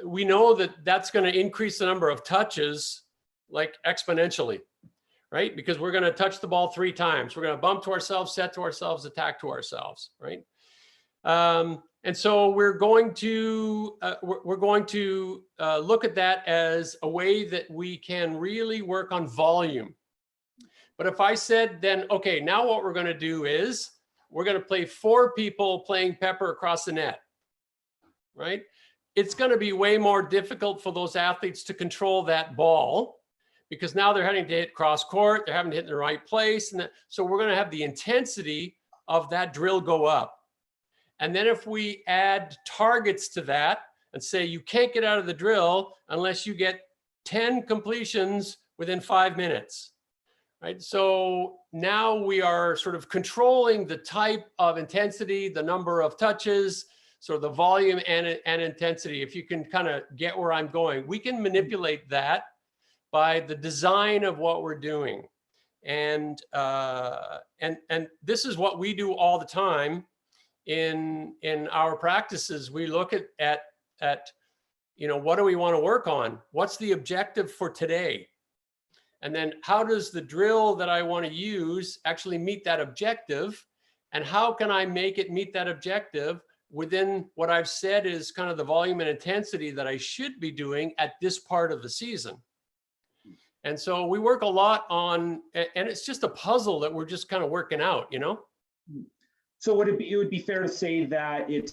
we know that that's going to increase the number of touches like exponentially, right? Because we're going to touch the ball 3 times. We're going to bump to ourselves, set to ourselves, attack to ourselves, right? And so we're going to look at that as a way that we can really work on volume. But if I said then, okay, now what we're going to do is we're going to play 4 people playing pepper across the net, right? It's going to be way more difficult for those athletes to control that ball because now they're having to hit cross court, they're having to hit in the right place. And so we're going to have the intensity of that drill go up. And then if we add targets to that and say, you can't get out of the drill unless you get 10 completions within 5 minutes, right? So now we are sort of controlling the type of intensity, the number of touches, so the volume and intensity. If you can kind of get where I'm going, we can manipulate that by the design of what we're doing. And this is what we do all the time in our practices. We look at what do we want to work on? What's the objective for today? And then how does the drill that I want to use actually meet that objective? And how can I make it meet that objective within what I've said is kind of the volume and intensity that I should be doing at this part of the season? And so we work a lot on, and it's just a puzzle that we're just kind of working out, So it would be fair to say that it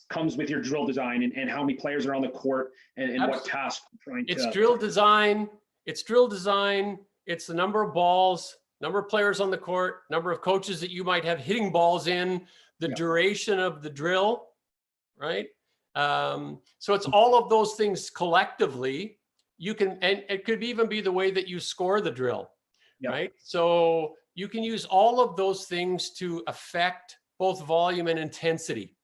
comes with your drill design and how many players are on the court and what tasks you're trying to. It's drill design. It's the number of balls, number of players on the court, number of coaches that you might have hitting balls in, the duration of the drill, right? So it's all of those things collectively. And it could even be the way that you score the drill, right? So you can use all of those things to affect both volume and intensity,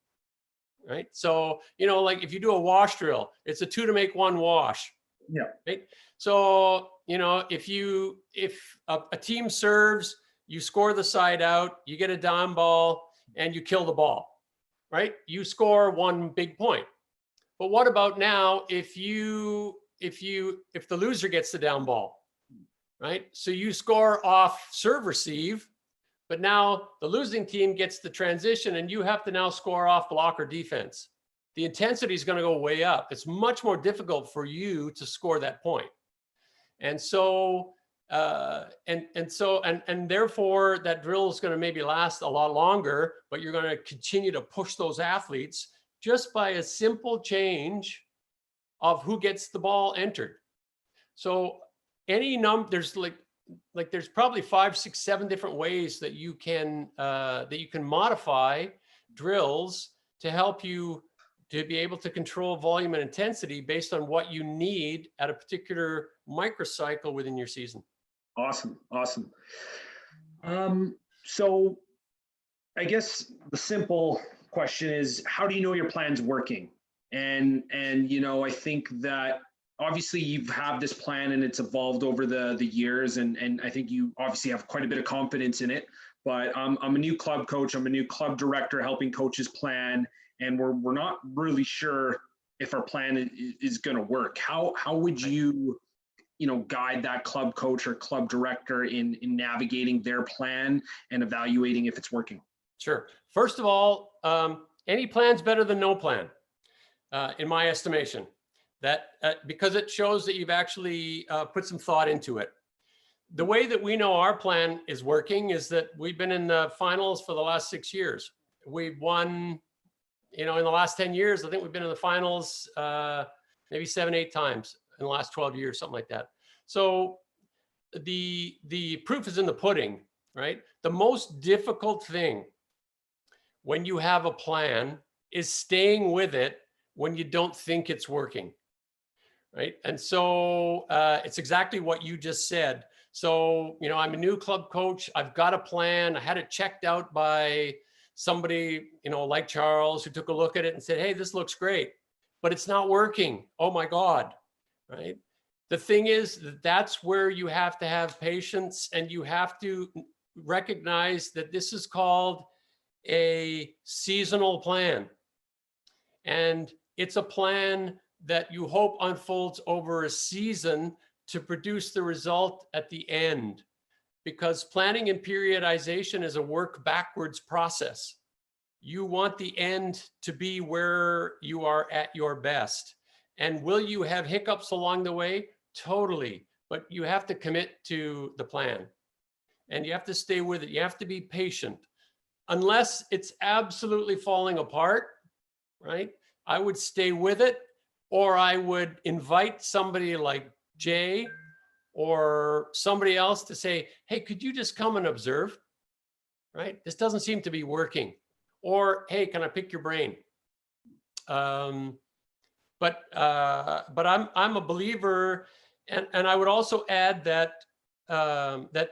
right? So, like if you do a wash drill, it's a 2 to make 1 wash. Yeah. Right. So, if a team serves, you score the side out, you get a down ball and you kill the ball, right? You score 1 big point. But what about now if the loser gets the down ball? Right? So you score off serve receive, but now the losing team gets the transition and you have to now score off block or defense. The intensity is going to go way up. It's much more difficult for you to score that point. And so And therefore that drill is going to maybe last a lot longer, but you're going to continue to push those athletes just by a simple change of who gets the ball entered. So there's there's probably 5, 6, 7 different ways that you can modify drills to help you to be able to control volume and intensity based on what you need at a particular microcycle within your season. Awesome. Awesome. So I guess the simple question is, how do you know your plan's working? And I think that obviously you have this plan and it's evolved over the years, and I think you obviously have quite a bit of confidence in it. But I'm a new club coach. I'm a new club director helping coaches plan, and we're not really sure if our plan is going to work. How would you guide that club coach or club director in navigating their plan and evaluating if it's working? Sure. First of all, any plan's better than no plan, in my estimation. That because it shows that you've actually put some thought into it. The way that we know our plan is working is that we've been in the finals for the last 6 years. We've won, in the last 10 years, I think we've been in the finals maybe 7, 8 times in the last 12 years, something like that. So the proof is in the pudding, right? The most difficult thing when you have a plan is staying with it when you don't think it's working. Right. And so it's exactly what you just said. So, I'm a new club coach. I've got a plan. I had it checked out by somebody, like Charles, who took a look at it and said, hey, this looks great, but it's not working. Oh, my God. Right. The thing is that's where you have to have patience, and you have to recognize that this is called a seasonal plan. And it's a plan that you hope unfolds over a season to produce the result at the end, because planning and periodization is a work backwards process. You want the end to be where you are at your best. And will you have hiccups along the way? Totally. But you have to commit to the plan and you have to stay with it. You have to be patient. Unless it's absolutely falling apart, right? I would stay with it. Or I would invite somebody like Jay or somebody else to say, hey, could you just come and observe? Right? This doesn't seem to be working. Or, hey, can I pick your brain? But I'm a believer, and I would also add that that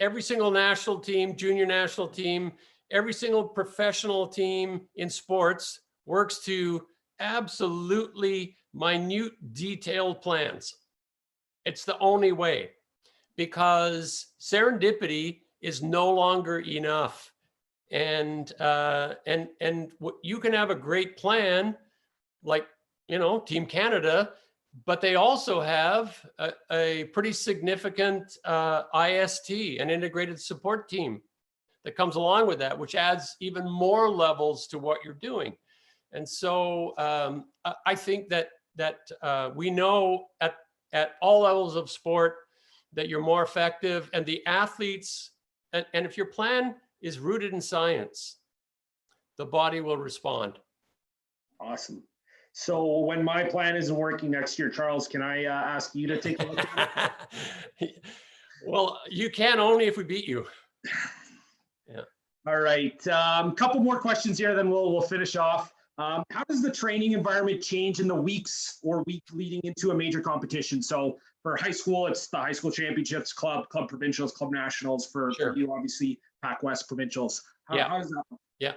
every single national team, junior national team, every single professional team in sports works to absolutely minute, detailed plans. It's the only way, because serendipity is no longer enough. And you can have a great plan, like Team Canada, but they also have a pretty significant IST, an integrated support team, that comes along with that, which adds even more levels to what you're doing. And so I think that we know at all levels of sport that you're more effective, and the athletes, and if your plan is rooted in science, the body will respond. Awesome. So when my plan isn't working next year, Charles, can I ask you to take a look at it? Well, you can only if we beat you. Yeah. All right. Couple more questions here, then we'll finish off. How does the training environment change in the weeks or week leading into a major competition? So for high school, it's the high school championships, club provincials, club nationals. For you, obviously, PACWEST provincials. How does that work? Yeah.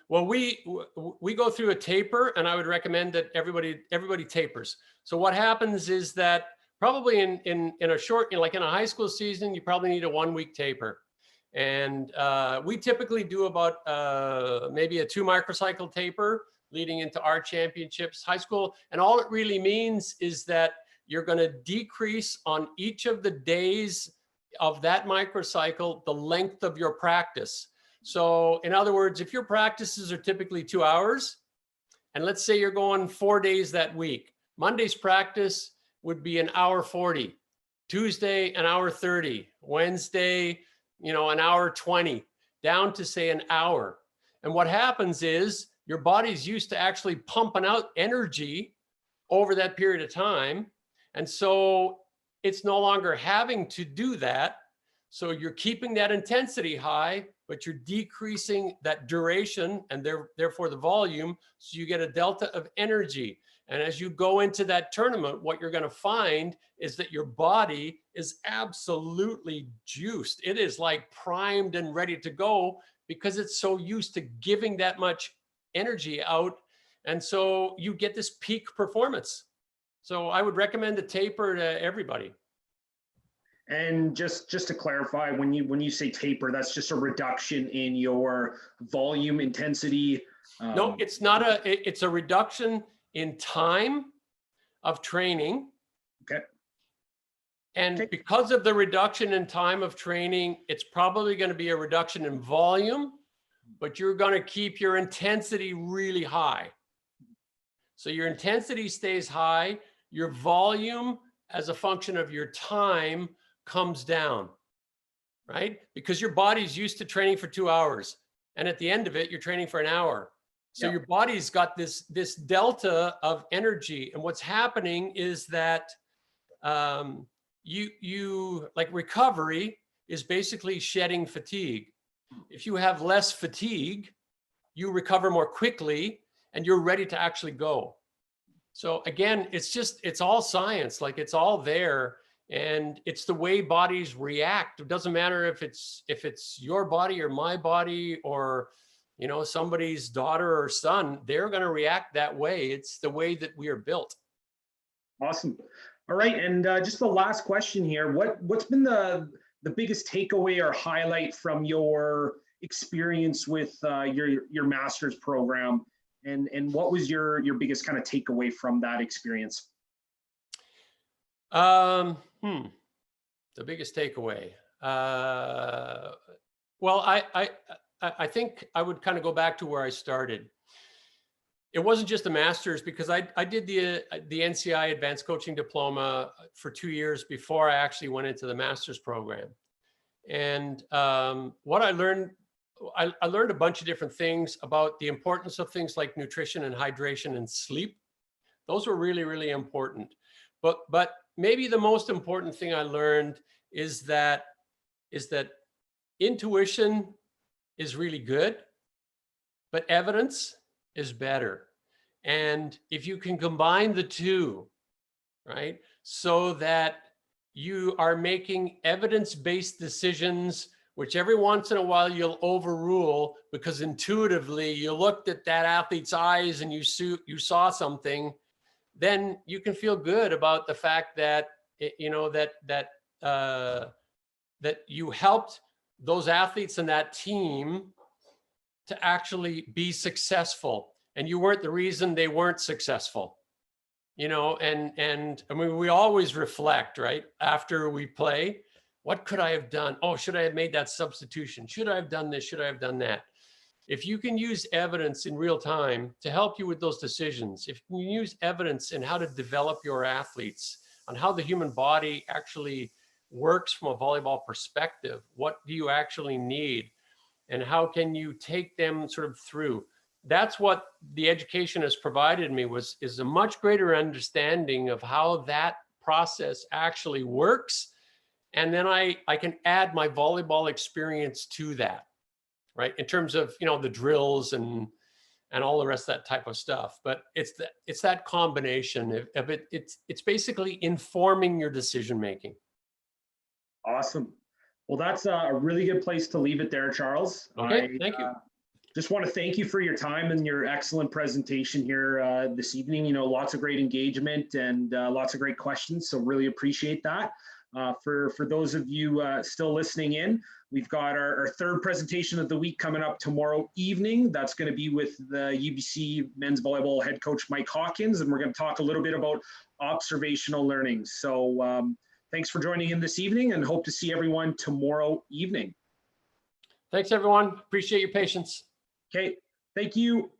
Well, we go through a taper, and I would recommend that everybody tapers. So what happens is that probably in a short, like in a high school season, you probably need a 1-week taper. And we typically do about maybe a 2 microcycle taper leading into our championships high school. And all it really means is that you're going to decrease on each of the days of that microcycle the length of your practice. So in other words, if your practices are typically 2 hours, and let's say you're going 4 days that week, Monday's practice would be 1 hour 40. Tuesday, an hour 30, Wednesday, an hour 20, down to say an hour. And what happens is your body's used to actually pumping out energy over that period of time. And so it's no longer having to do that. So you're keeping that intensity high, but you're decreasing that duration and therefore the volume. So you get a delta of energy. And as you go into that tournament, what you're going to find is that your body is absolutely juiced. It is like primed and ready to go because it's so used to giving that much energy out. And so you get this peak performance. So I would recommend a taper to everybody. And just to clarify, when you say taper, that's just a reduction in your volume intensity. No, it's not it's a reduction in time of training. Okay. And because of the reduction in time of training, it's probably going to be a reduction in volume, but you're going to keep your intensity really high. So your intensity stays high, your volume as a function of your time comes down, right? Because your body's used to training for 2 hours. And at the end of it, you're training for an hour. So your body's got this delta of energy. And what's happening is that you like recovery is basically shedding fatigue. If you have less fatigue, you recover more quickly and you're ready to actually go. So again, it's all science, like it's all there. And it's the way bodies react. It doesn't matter if it's your body or my body or somebody's daughter or son, they're going to react that way. It's the way that we are built. Awesome. All right. And just the last question here. What's been the biggest takeaway or highlight from your experience with your master's program? And what was your biggest kind of takeaway from that experience? The biggest takeaway. Well, I think I would kind of go back to where I started. It wasn't just a master's because I did the NCI Advanced Coaching Diploma for 2 years before I actually went into the master's program. And what I learned a bunch of different things about the importance of things like nutrition and hydration and sleep. Those were really, really important. But maybe the most important thing I learned is that intuition is really good, but evidence is better. And if you can combine the two, right, so that you are making evidence-based decisions, which every once in a while you'll overrule because intuitively you looked at that athlete's eyes and you saw something, then you can feel good about the fact that that you helped those athletes and that team to actually be successful, and you weren't the reason they weren't successful. And I mean, we always reflect, right? After we play, what could I have done? Oh, should I have made that substitution? Should I have done this? Should I have done that? If you can use evidence in real time to help you with those decisions, if you can use evidence in how to develop your athletes, on how the human body actually works from a volleyball perspective, what do you actually need? And how can you take them sort of through? That's what the education has provided me is a much greater understanding of how that process actually works. And then I can add my volleyball experience to that, right? In terms of, the drills and all the rest of that type of stuff. But it's that combination of it. It's basically informing your decision-making. Awesome. Well, that's a really good place to leave it there, Charles. Okay, thank you. Just want to thank you for your time and your excellent presentation here this evening. Lots of great engagement and lots of great questions. So really appreciate that. For those of you still listening in, we've got our third presentation of the week coming up tomorrow evening. That's going to be with the UBC men's volleyball head coach, Mike Hawkins, and we're going to talk a little bit about observational learning. So thanks for joining in this evening and hope to see everyone tomorrow evening. Thanks, everyone. Appreciate your patience. Okay, thank you.